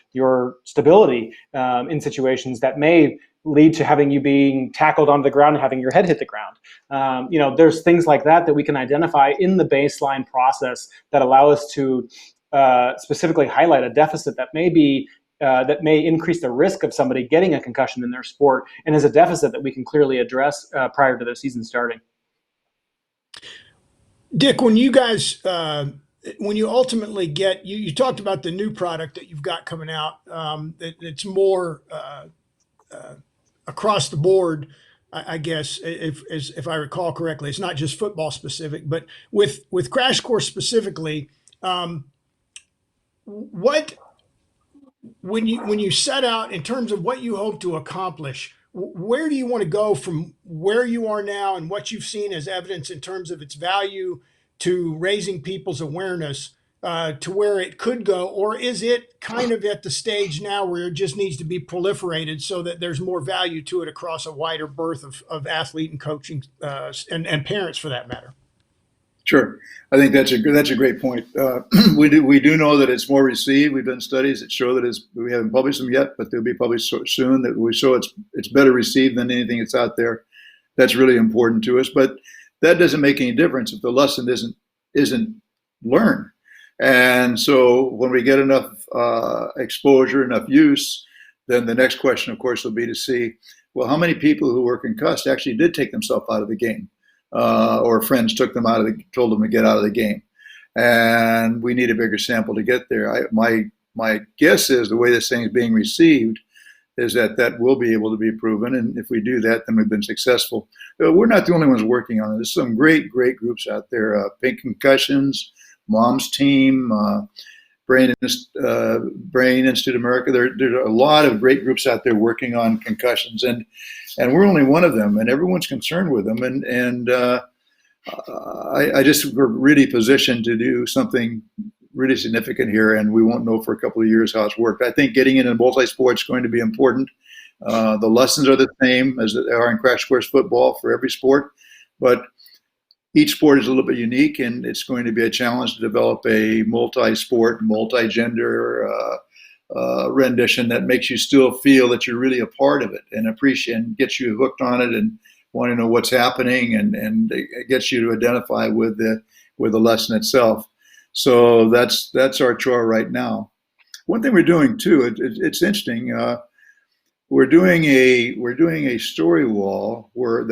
stability in situations that may lead to having you being tackled onto the ground and having your head hit the ground? There's things like that we can identify in the baseline process that allow us to specifically highlight a deficit that may increase the risk of somebody getting a concussion in their sport, and is a deficit that we can clearly address prior to the season starting. Dick, when you guys, when you ultimately you talked about the new product that you've got coming out, it's more across the board, I guess, if I recall correctly. It's not just football specific, but with Crash Course specifically, when you set out in terms of what you hope to accomplish, where do you want to go from where you are now and what you've seen as evidence in terms of its value to raising people's awareness to where it could go? Or is it kind of at the stage now where it just needs to be proliferated so that there's more value to it across a wider berth of athlete and coaching and parents for that matter? Sure, I think that's a great point. We do know that it's more received. We've done studies that show that we haven't published them yet, but they'll be published soon. That we show it's better received than anything that's out there. That's really important to us. But that doesn't make any difference if the lesson isn't learned. And so when we get enough exposure, enough use, then the next question, of course, will be to see, well, how many people who were concussed actually did take themselves out of the game, or friends told them to get out of the game. And we need a bigger sample to get there. My guess is the way this thing is being received is that will be able to be proven. And if we do that, then we've been successful. We're not the only ones working on it. There's some great groups out there. Pink Concussions, Mom's Team, Brain Institute America. There's a lot of great groups out there working on concussions, and we're only one of them, and everyone's concerned with them. And I just we're really positioned to do something really significant here, and we won't know for a couple of years how it's worked. I think getting into multi-sport is going to be important. The lessons are the same as they are in Crash Course Football for every sport, but each sport is a little bit unique, and it's going to be a challenge to develop a multi-sport, multi-gender rendition that makes you still feel that you're really a part of it and appreciate and gets you hooked on it and want to know what's happening, and it gets you to identify with the lesson itself. So that's our chore right now. One thing we're doing too, it's interesting. We're doing a story wall where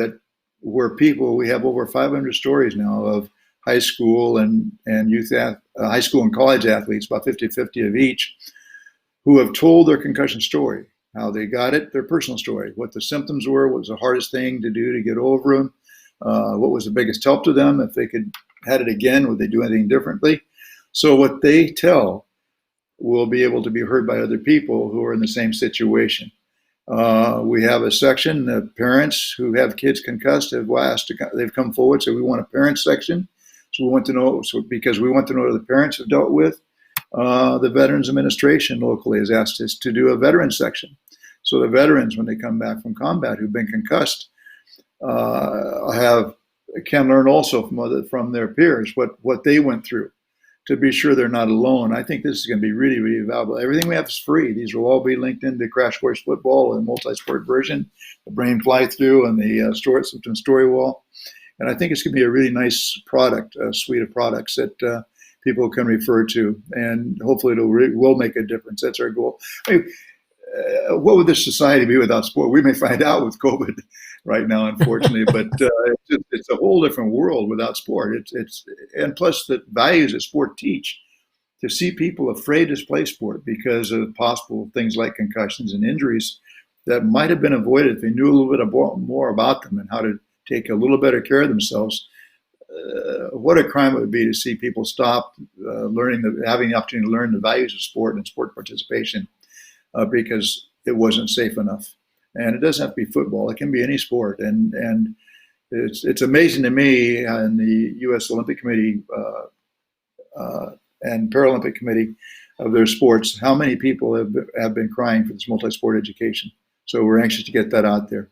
people, we have over 500 stories now of high school and youth, high school and college athletes, about 50-50 of each, who have told their concussion story, how they got it, their personal story, what the symptoms were, what was the hardest thing to do to get over them, what was the biggest help to them, if they had it again, would they do anything differently? So what they tell will be able to be heard by other people who are in the same situation. We have a section that parents who have kids concussed they've come forward, so we want a parent section. So we want to know, because we want to know what the parents have dealt with. The Veterans Administration locally has asked us to do a veteran section. So the veterans, when they come back from combat who've been concussed, can learn also from their peers what they went through, to be sure they're not alone. I think this is going to be really, really valuable. Everything we have is free. These will all be linked into Crash Course Football and multi-sport version, the Brain Fly Through, and the Symptom Story Wall. And I think it's going to be a really nice product, a suite of products that people can refer to, and hopefully it will make a difference. That's our goal. I mean, what would this society be without sport? We may find out with COVID right now, unfortunately, but it's a whole different world without sport. And plus the values that sport teach. To see people afraid to play sport because of possible things like concussions and injuries that might have been avoided if they knew a little bit more about them and how to take a little better care of themselves. What a crime it would be to see people stop having the opportunity to learn the values of sport and sport participation because it wasn't safe enough. And it doesn't have to be football; it can be any sport. And it's amazing to me in the U.S. Olympic Committee and Paralympic Committee of their sports how many people have been crying for this multi-sport education. So we're anxious to get that out there.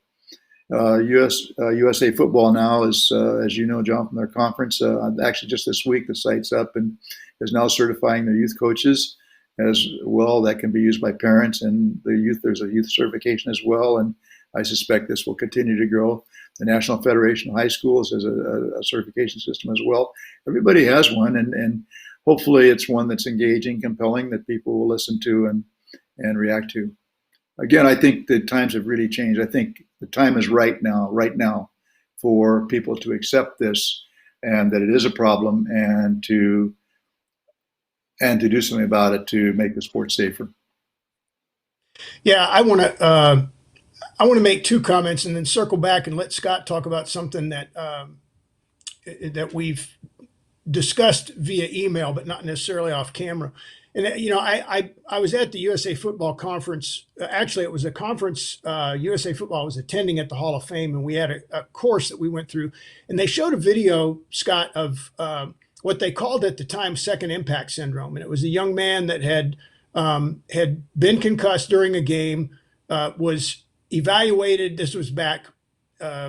USA Football now is, as you know, John, from their conference, actually just this week the site's up and is now certifying their youth coaches as well. That can be used by parents and the youth. There's a youth certification as well, and I suspect this will continue to grow. The National Federation of High Schools has a certification system as well. Everybody has one, and hopefully it's one that's engaging, compelling, that people will listen to and react to. Again, I think the times have really changed. I think the time is right now for people to accept this and that it is a problem and to do something about it to make the sport safer. Yeah, I want to make two comments and then circle back and let Scott talk about something that we've discussed via email, but not necessarily off camera. And I was at the USA Football conference. Actually, it was a conference USA Football was attending at the Hall of Fame, and we had a course that we went through, and they showed a video, Scott, of what they called at the time second impact syndrome, and it was a young man that had been concussed during a game, was evaluated. This was back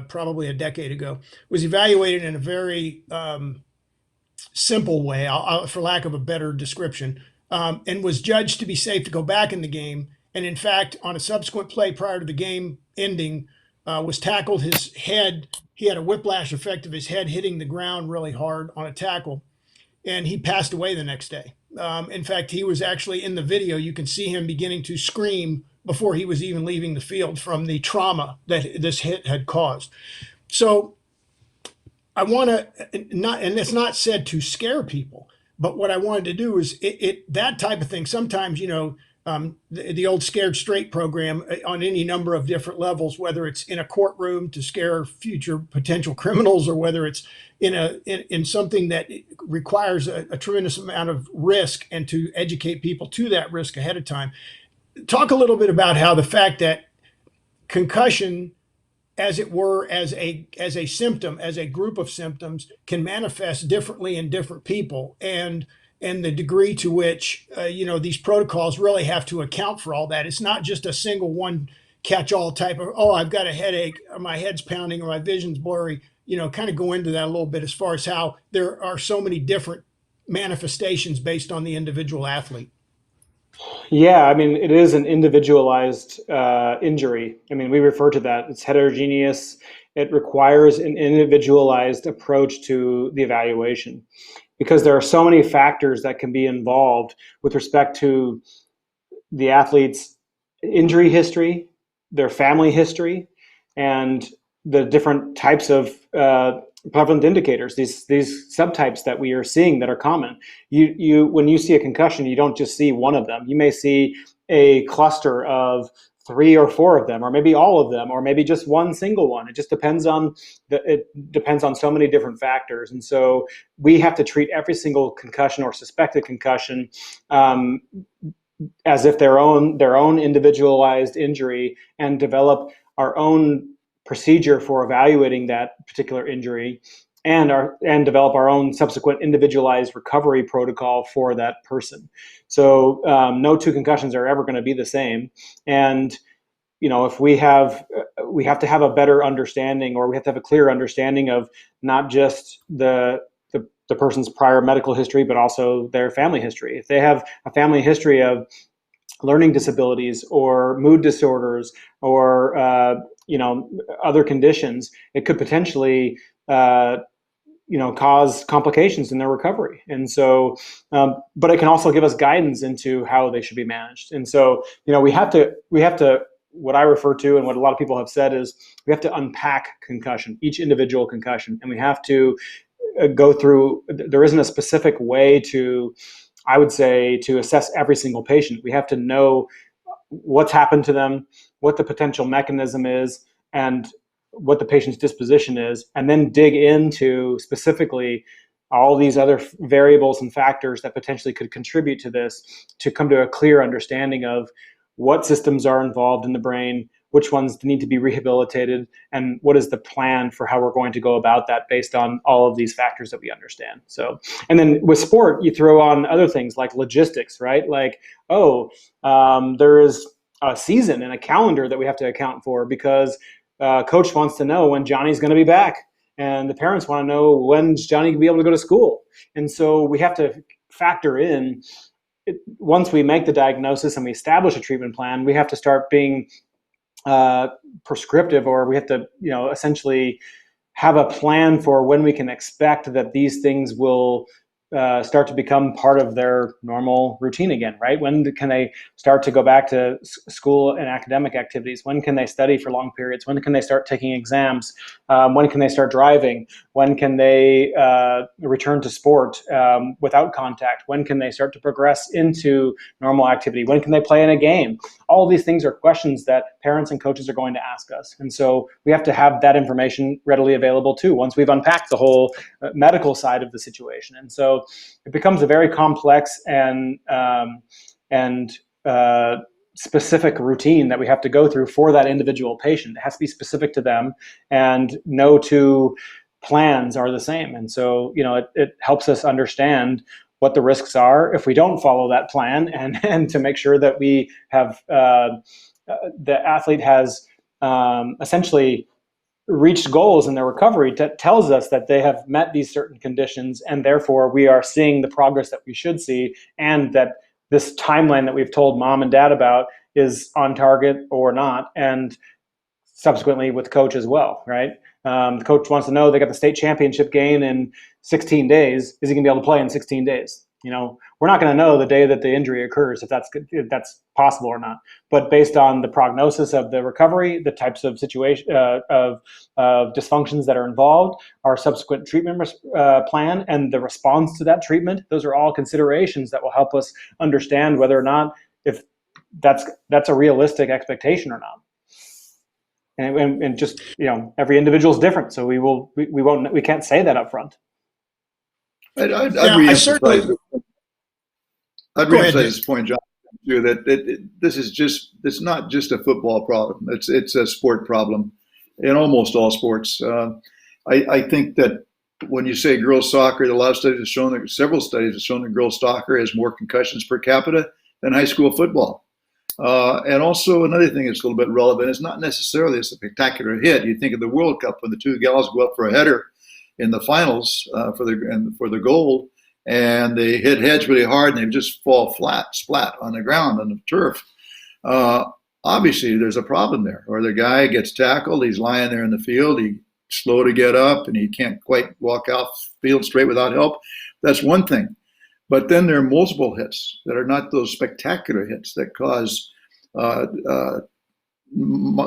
probably a decade ago. Was evaluated in a very simple way, for lack of a better description. And was judged to be safe to go back in the game. And in fact, on a subsequent play prior to the game ending, was tackled. His head, he had a whiplash effect of his head hitting the ground really hard on a tackle. And he passed away the next day. In fact, he was actually in the video. You can see him beginning to scream before he was even leaving the field from the trauma that this hit had caused. So I want to not, and it's not said to scare people, but what I wanted to do is that type of thing. Sometimes, the old Scared Straight program on any number of different levels, whether it's in a courtroom to scare future potential criminals, or whether it's in something that requires a tremendous amount of risk and to educate people to that risk ahead of time. Talk a little bit about how the fact that concussion, as it were, as a symptom, as a group of symptoms, can manifest differently in different people, and the degree to which these protocols really have to account for all that. It's not just a single one catch-all type of, oh, I've got a headache, or my head's pounding, or my vision's blurry. Kind of go into that a little bit as far as how there are so many different manifestations based on the individual athlete. Yeah, I mean, it is an individualized injury. I mean, we refer to that. It's heterogeneous. It requires an individualized approach to the evaluation because there are so many factors that can be involved with respect to the athlete's injury history, their family history, and the different types of prevalent indicators, these subtypes that we are seeing that are common. You when you see a concussion, you don't just see one of them. You may see a cluster of 3 or 4 of them, or maybe all of them, or maybe just one single one. It just depends on so many different factors. And so we have to treat every single concussion or suspected concussion as if their own individualized injury, and develop our own procedure for evaluating that particular injury, and develop our own subsequent individualized recovery protocol for that person. So no two concussions are ever going to be the same. And if we have to have a better understanding, or we have to have a clear understanding of not just the person's prior medical history, but also their family history. If they have a family history of learning disabilities or mood disorders or other conditions, it could potentially cause complications in their recovery. And so, but it can also give us guidance into how they should be managed. And so, we have to, what I refer to and what a lot of people have said is we have to unpack concussion, each individual concussion, and we have to go through, there isn't a specific way to, I would say, to assess every single patient. We have to know what's happened to them, what the potential mechanism is, and what the patient's disposition is, and then dig into specifically all these other variables and factors that potentially could contribute to this, to come to a clear understanding of what systems are involved in the brain, which ones need to be rehabilitated, and what is the plan for how we're going to go about that based on all of these factors that we understand. So, and then with sport, you throw on other things like logistics, right? Like, there is a season and a calendar that we have to account for, because coach wants to know when Johnny's going to be back, and the parents want to know when's Johnny going to be able to go to school. And so we have to factor in, once we make the diagnosis and we establish a treatment plan, we have to start being prescriptive, or we have to, essentially have a plan for when we can expect that these things will start to become part of their normal routine again, right? When can they start to go back to school and academic activities? When can they study for long periods? When can they start taking exams? When can they start driving? When can they return to sport without contact? When can they start to progress into normal activity? When can they play in a game? All these things are questions that parents and coaches are going to ask us. And so we have to have that information readily available too, once we've unpacked the whole medical side of the situation. And so it becomes a very complex and specific routine that we have to go through for that individual patient. It has to be specific to them, and no two plans are the same. And so, it helps us understand what the risks are if we don't follow that plan, and to make sure that we have the athlete has essentially reached goals in their recovery that tells us that they have met these certain conditions, and therefore we are seeing the progress that we should see, and that this timeline that we've told mom and dad about is on target or not, and subsequently with coach as well, right? The coach wants to know they got the state championship game in 16 days. Is he gonna be able to play in 16 days? We're not going to know the day that the injury occurs if that's possible or not. But based on the prognosis of the recovery, the types of situation of dysfunctions that are involved, our subsequent treatment plan, and the response to that treatment, those are all considerations that will help us understand whether or not if that's a realistic expectation or not. And just every individual is different, so we can't say that up front. I'd Yeah, reemphasize this point, John, too, that it's not just a football problem. It's a sport problem in almost all sports. I think that when you say girls soccer, a lot of studies have shown that several studies have shown that girls soccer has more concussions per capita than high school football. And also another thing that's a little bit relevant is not necessarily a spectacular hit. You think of the World Cup when the two gals go up for a header in the finals for the gold, and they hit heads really hard and they just fall splat on the ground on the turf. Obviously, there's a problem there. Or the guy gets tackled, he's lying there in the field, he's slow to get up, and he can't quite walk out field straight without help. That's one thing. But then there are multiple hits that are not those spectacular hits that cause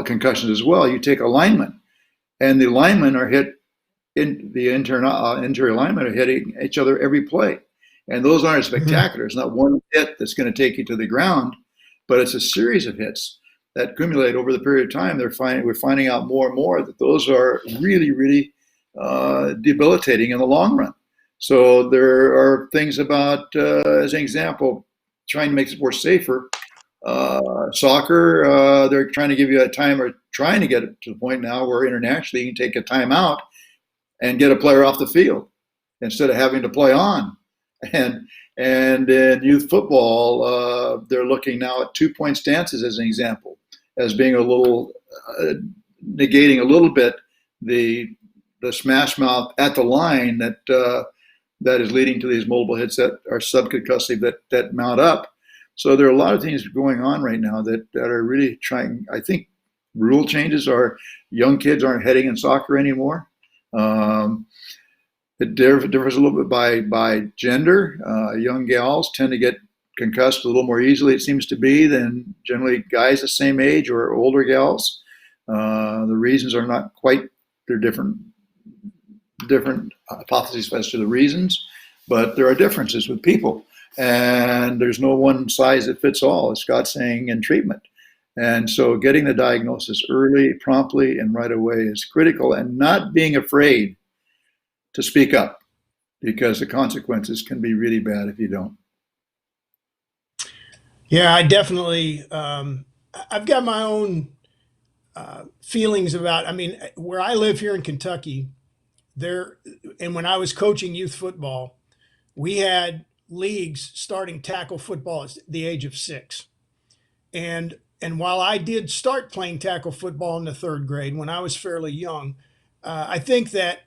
concussions as well. You take a lineman, and the linemen are hit. In the interior linemen are hitting each other every play, and those aren't spectacular. It's not one hit that's going to take you to the ground, but it's a series of hits that accumulate over the period of time. We're finding out more and more that those are really, really debilitating in the long run. So there are things about, as an example, trying to make it more safer. Soccer, they're trying to give you a time, or trying to get it to the point now where internationally you can take a timeout and get a player off the field instead of having to play on. And in youth football, they're looking now at 2-point stances as an example. as being a little negating a little bit the smash mouth at the line that is leading to these multiple hits that are subconcussive that mount up. So there are a lot of things going on right now that are really trying. I think rule changes are young kids aren't heading in soccer anymore. It differs a little bit by gender. Young gals tend to get concussed a little more easily, it seems to be, than generally guys the same age or older gals. The reasons are not quite, they're different hypotheses as to the reasons, but there are differences with people. And there's no one size that fits all, as Scott's saying, in treatment. And so getting the diagnosis early, promptly, and right away is critical, and not being afraid to speak up, because the consequences can be really bad if you don't. Yeah, I definitely. I've got my own feelings about. I mean, where I live here in Kentucky, there, and when I was coaching youth football, we had leagues starting tackle football at the age of 6, and while I did start playing tackle football in the 3rd grade when I was fairly young, I think that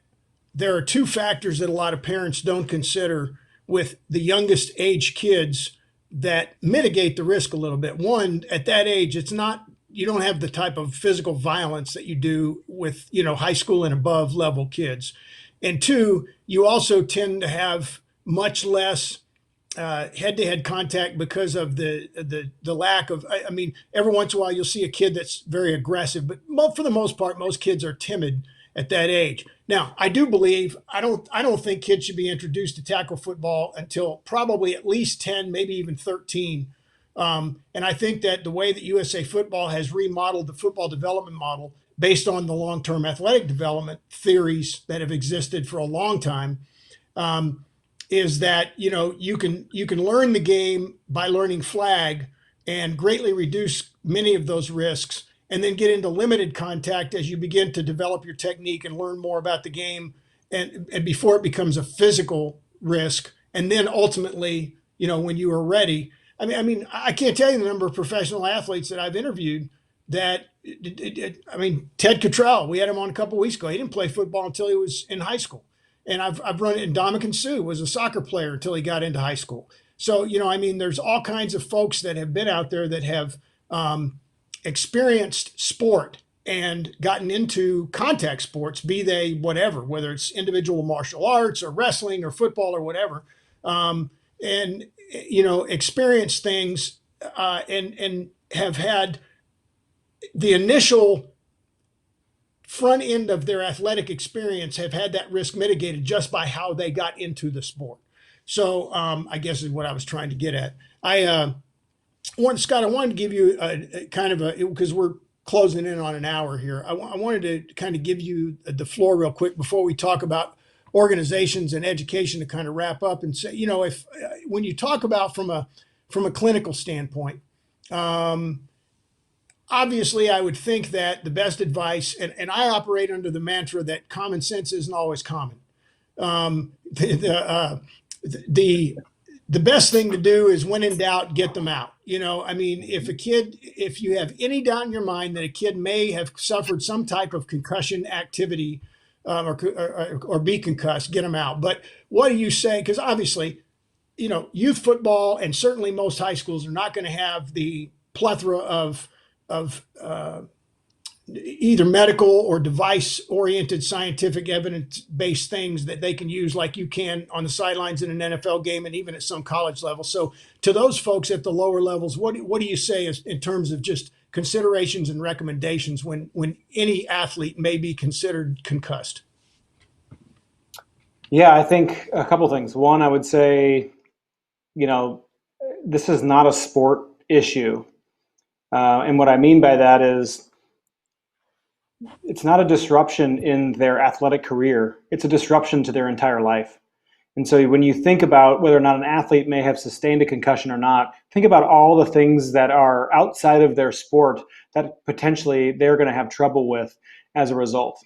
there are 2 factors that a lot of parents don't consider with the youngest age kids that mitigate the risk a little bit. One, at that age, it's not, you don't have the type of physical violence that you do with, high school and above level kids. And 2, you also tend to have much less head-to-head contact because of the lack of. I mean, every once in a while you'll see a kid that's very aggressive, but for the most part, most kids are timid at that age. Now, I do believe I don't think kids should be introduced to tackle football until probably at least 10, maybe even 13. And I think that the way that USA Football has remodeled the football development model based on the long-term athletic development theories that have existed for a long time, is that you can learn the game by learning flag and greatly reduce many of those risks, and then get into limited contact as you begin to develop your technique and learn more about the game, and before it becomes a physical risk, and then ultimately when you are ready. I mean I can't tell you the number of professional athletes that I've interviewed that I mean, Ted Cottrell, we had him on a couple of weeks ago. He didn't play football until he was in high school. And I've run it. And Dominican Sue was a soccer player until he got into high school. So, I mean, there's all kinds of folks that have been out there that have experienced sport and gotten into contact sports, be they whatever, whether it's individual martial arts or wrestling or football or whatever, and experienced things and have had the initial front end of their athletic experience, have had that risk mitigated just by how they got into the sport. So I guess is what I was trying to get at. Scott, I wanted to give you a kind of because we're closing in on an hour here. I wanted to kind of give you the floor real quick before we talk about organizations and education, to kind of wrap up and say, if when you talk about from a clinical standpoint, obviously, I would think that the best advice, and I operate under the mantra that common sense isn't always common. The best thing to do is, when in doubt, get them out. I mean, if you have any doubt in your mind that a kid may have suffered some type of concussion activity or be concussed, get them out. But what do you say? Because obviously, youth football and certainly most high schools are not going to have the plethora of either medical or device-oriented scientific evidence-based things that they can use like you can on the sidelines in an NFL game and even at some college level. So to those folks at the lower levels, what do you say in terms of just considerations and recommendations when any athlete may be considered concussed? Yeah, I think a couple things. One, I would say, this is not a sport issue. And what I mean by that is, it's not a disruption in their athletic career. It's a disruption to their entire life. And so when you think about whether or not an athlete may have sustained a concussion or not, think about all the things that are outside of their sport that potentially they're going to have trouble with as a result.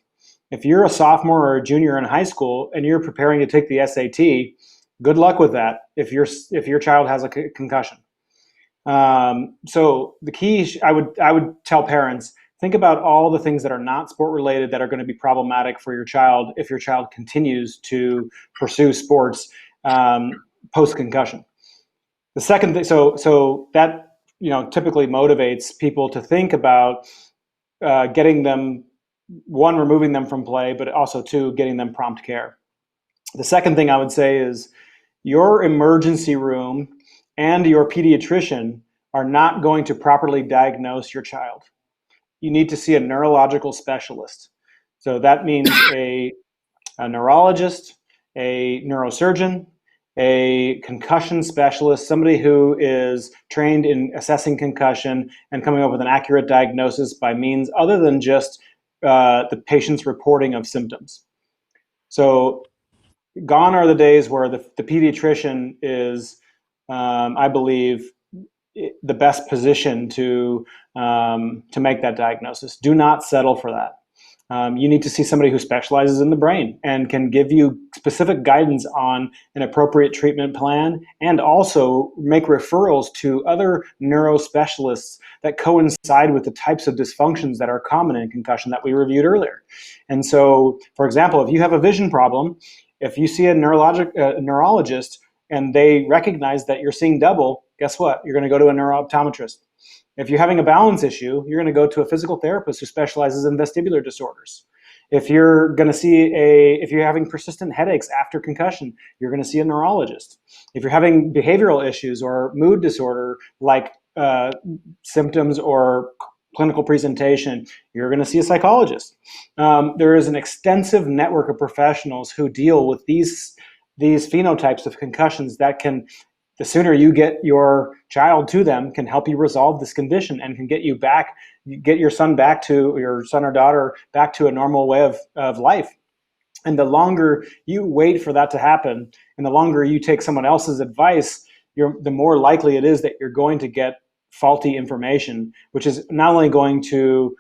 If you're a sophomore or a junior in high school and you're preparing to take the SAT, good luck with that if your child has a concussion. So the key, I would tell parents, think about all the things that are not sport related that are going to be problematic for your child if your child continues to pursue sports post concussion. The second thing, so that typically motivates people to think about getting them, one, removing them from play, but also two, getting them prompt care. The second thing I would say is your emergency room and your pediatrician are not going to properly diagnose your child. You need to see a neurological specialist. So that means a neurologist, a neurosurgeon, a concussion specialist, somebody who is trained in assessing concussion and coming up with an accurate diagnosis by means other than just the patient's reporting of symptoms. So gone are the days where the pediatrician is, I believe, the best position to make that diagnosis. Do not settle for that. You need to see somebody who specializes in the brain and can give you specific guidance on an appropriate treatment plan, and also make referrals to other neurospecialists that coincide with the types of dysfunctions that are common in concussion that we reviewed earlier. And so, for example, if you have a vision problem, if you see a neurologist and they recognize that you're seeing double, guess what? You're going to go to a neurooptometrist. If you're having a balance issue, you're going to go to a physical therapist who specializes in vestibular disorders. If you're having persistent headaches after concussion, you're going to see a neurologist. If you're having behavioral issues or mood disorder like symptoms or clinical presentation, you're going to see a psychologist. There is an extensive network of professionals who deal with these phenotypes of concussions that can, the sooner you get your child to them, can help you resolve this condition and can get your son or daughter back to a normal way of life. And the longer you wait for that to happen, and the longer you take someone else's advice, the more likely it is that you're going to get faulty information, which is not only going to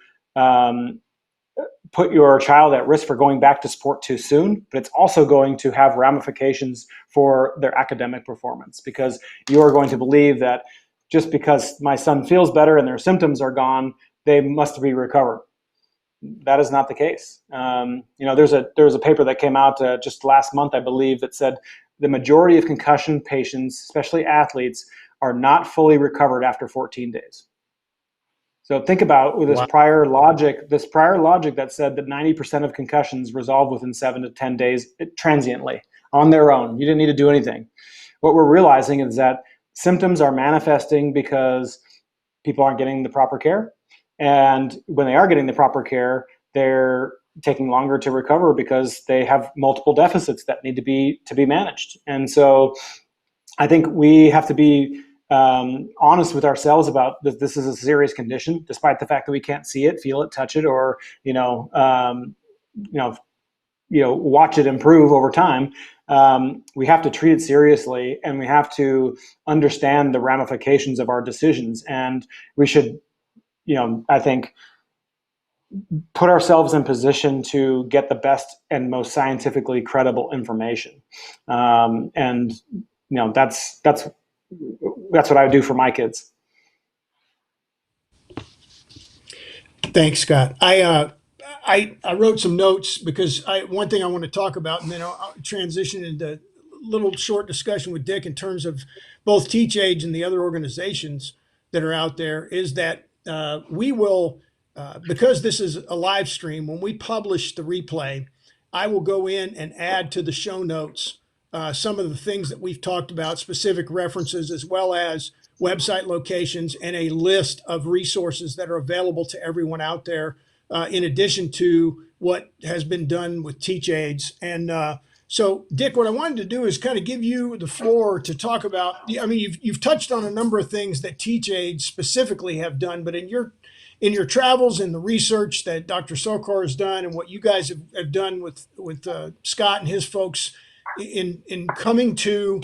put your child at risk for going back to sport too soon, but it's also going to have ramifications for their academic performance, because you are going to believe that just because my son feels better and their symptoms are gone, they must be recovered. That is not the case. There was a paper that came out just last month, I believe, that said the majority of concussion patients, especially athletes, are not fully recovered after 14 days. So think about this prior logic that said that 90% of concussions resolve within 7 to 10 days transiently on their own. You didn't need to do anything. What we're realizing is that symptoms are manifesting because people aren't getting the proper care. And when they are getting the proper care, they're taking longer to recover because they have multiple deficits that need to be managed. And so I think we have to be honest with ourselves about this is a serious condition, despite the fact that we can't see it, feel it, touch it, or watch it improve over time. We have to treat it seriously, and we have to understand the ramifications of our decisions. And we should, I think, put ourselves in position to get the best and most scientifically credible information. That's what I do for my kids. Thanks, Scott. I wrote some notes because one thing I want to talk about, and then I'll transition into a little short discussion with Dick in terms of both TeachAge and the other organizations that are out there, is that we will, because this is a live stream, when we publish the replay, I will go in and add to the show notes some of the things that we've talked about, specific references, as well as website locations and a list of resources that are available to everyone out there, in addition to what has been done with TeachAge. And so, Dick, what I wanted to do is kind of give you the floor to talk about. I mean, you've touched on a number of things that TeachAge specifically have done, but in your travels and the research that Dr. Sokar has done, and what you guys have done with Scott and his folks in coming to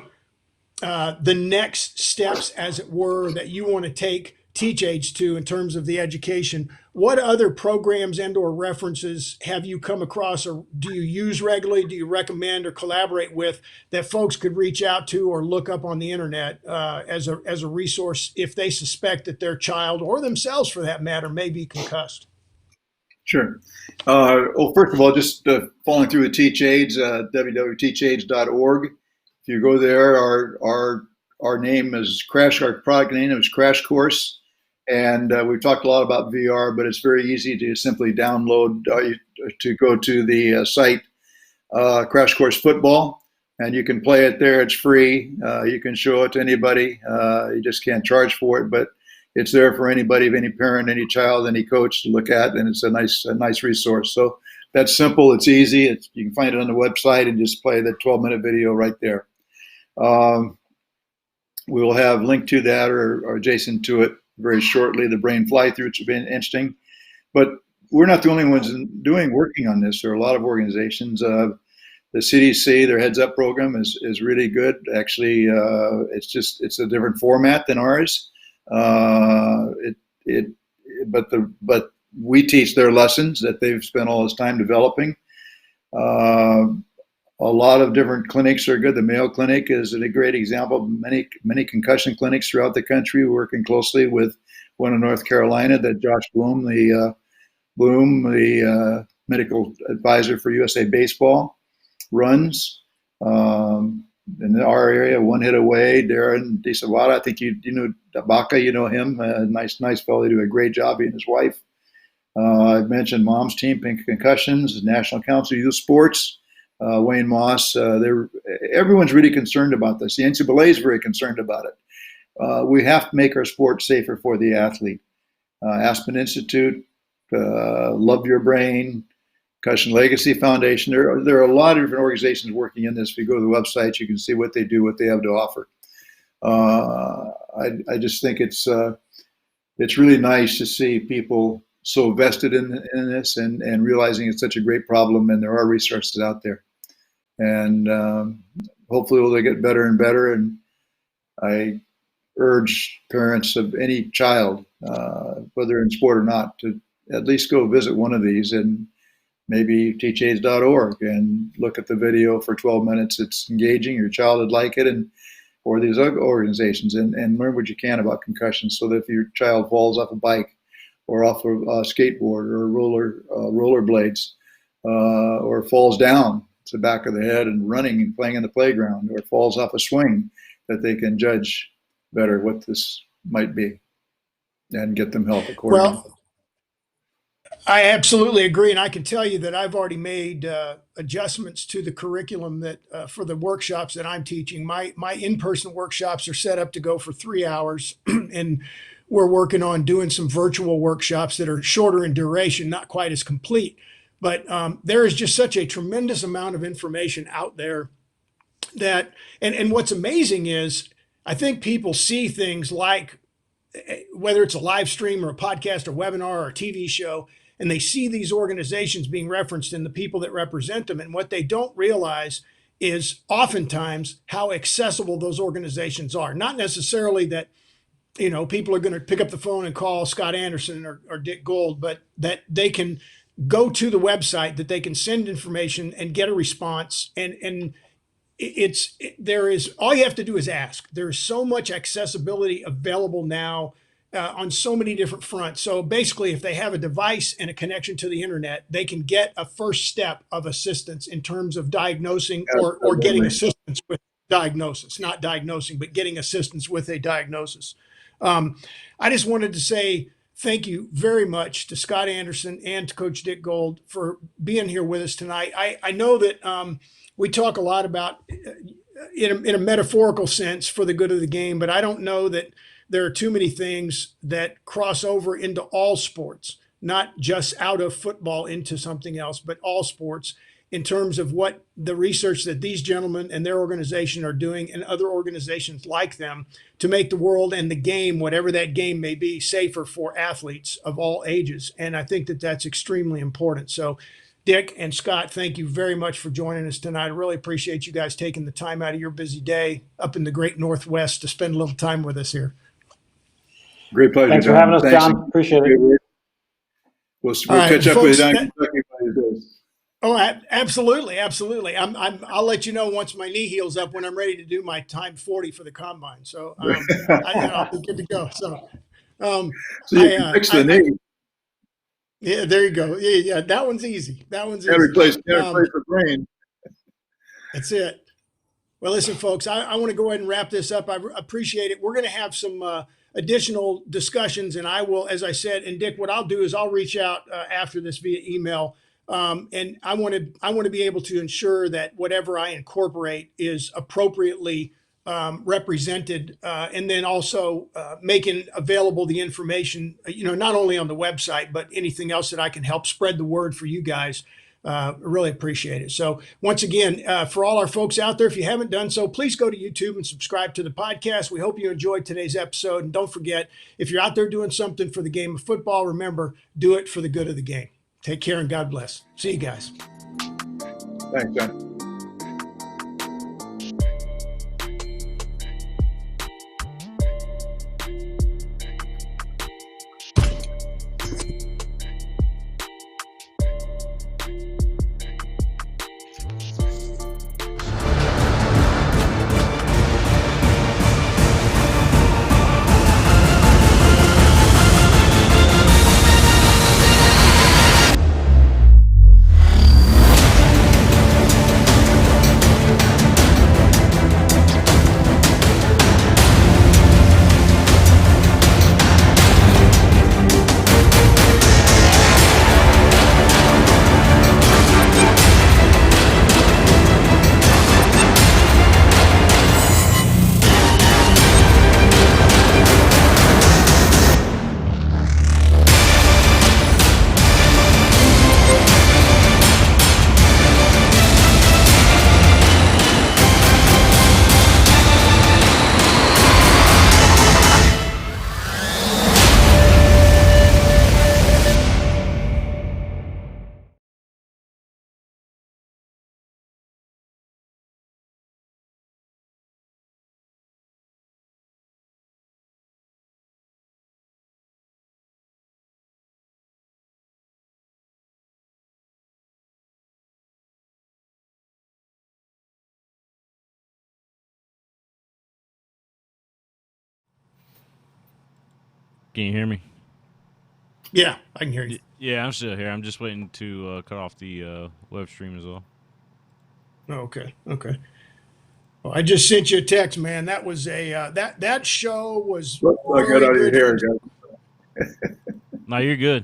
the next steps, as it were, that you want to take Teach Aids to in terms of the education. What other programs and or references have you come across, or do you use regularly? Do you recommend or collaborate with that folks could reach out to or look up on the internet as a resource if they suspect that their child or themselves, for that matter, may be concussed? Sure. Well, first of all, just following through with Teach Aids, www.teachaids.org. If you go there, our name is our product name is Crash Course, and we've talked a lot about VR, but it's very easy to simply download to go to the site Crash Course Football, and you can play it there. It's free. You can show it to anybody. You just can't charge for it, but it's there for anybody, any parent, any child, any coach to look at, and it's a nice resource. So that's simple. It's easy. You can find it on the website and just play the 12-minute video right there. We will have link to that or adjacent to it very shortly. The brain fly through, which has been interesting, but we're not the only ones working on this. There are a lot of organizations. The CDC, their Heads Up program is really good. Actually, it's a different format than ours. But we teach their lessons that they've spent all this time developing. A lot of different clinics are good. The Mayo Clinic is a great example. Many concussion clinics throughout the country, working closely with one in North Carolina that Josh Bloom, the medical advisor for USA Baseball, runs. In our area, one hit away, Darren DeSavada. I think you know Baca, you know him. Nice fellow. They do a great job, he and his wife. I've mentioned Mom's Team, Pink Concussions, National Council of Youth Sports, Wayne Moss. Everyone's really concerned about this. The NCAA is very concerned about it. We have to make our sport safer for the athlete. Aspen Institute, Love Your Brain, Concussion Legacy Foundation. There are a lot of different organizations working in this. If you go to the website, you can see what they do, what they have to offer. I just think it's really nice to see people so vested in this and realizing it's such a great problem, and there are resources out there. And hopefully we'll get better and better. And I urge parents of any child, whether in sport or not, to at least go visit one of these and maybe teachaids.org and look at the video for 12 minutes. It's engaging. Your child would like it, or these other organizations, and learn what you can about concussions, so that if your child falls off a bike or off a skateboard or rollerblades, or falls down to the back of the head and running and playing in the playground, or falls off a swing, that they can judge better what this might be and get them help accordingly. Well, I absolutely agree, and I can tell you that I've already made adjustments to the curriculum that for the workshops that I'm teaching. My in-person workshops are set up to go for 3 hours, and we're working on doing some virtual workshops that are shorter in duration, not quite as complete. But there is just such a tremendous amount of information out there that, and what's amazing is I think people see things like, whether it's a live stream or a podcast or webinar or a TV show, and they see these organizations being referenced and the people that represent them. And what they don't realize is oftentimes how accessible those organizations are. Not necessarily that, people are going to pick up the phone and call Scott Anderson or Dick Gold, but that they can go to the website, that they can send information and get a response. And all you have to do is ask. There is so much accessibility available now on so many different fronts. So basically, if they have a device and a connection to the internet, they can get a first step of assistance in terms of diagnosing or getting assistance with diagnosis, not diagnosing, but getting assistance with a diagnosis. I just wanted to say thank you very much to Scott Anderson and to Coach Dick Gold for being here with us tonight. I know that we talk a lot about in a metaphorical sense for the good of the game, but I don't know that there are too many things that cross over into all sports, not just out of football into something else, but all sports, in terms of what the research that these gentlemen and their organization are doing, and other organizations like them, to make the world and the game, whatever that game may be, safer for athletes of all ages. And I think that that's extremely important. So Dick and Scott, thank you very much for joining us tonight. I really appreciate you guys taking the time out of your busy day up in the great Northwest to spend a little time with us here. Great pleasure, Thanks for John. having us, Thanks. John. Appreciate it. We'll All right, catch up with folks, you down in Kentucky one of these days. Oh, absolutely, absolutely. I'll let you know once my knee heals up when I'm ready to do my time 40 for the combine. So I'll be good to go. So So you can fix the knee. yeah, there you go. Yeah, that one's easy. That one's Can't easy. replace the brain. That's it. Well, listen, folks, I want to go ahead and wrap this up. I appreciate it. We're going to have some additional discussions, and I will, as I said, and Dick, what I'll do is I'll reach out after this via email. And I want to be able to ensure that whatever I incorporate is appropriately represented, and then also making available the information, not only on the website but anything else that I can help spread the word for you guys. Really appreciate it. So once again, for all our folks out there, if you haven't done so, please go to YouTube and subscribe to the podcast. We hope you enjoyed today's episode, and don't forget, if you're out there doing something for the game of football, remember, do it for the good of the game. Take care and God bless. See you guys. Thanks, John. Can you hear me? Yeah, I can hear you. Yeah, I'm still here. I'm just waiting to cut off the web stream as well. Okay. Well, I just sent you a text, man. That was that show was Look, I got really out of your good. hair, guys. No, you're good.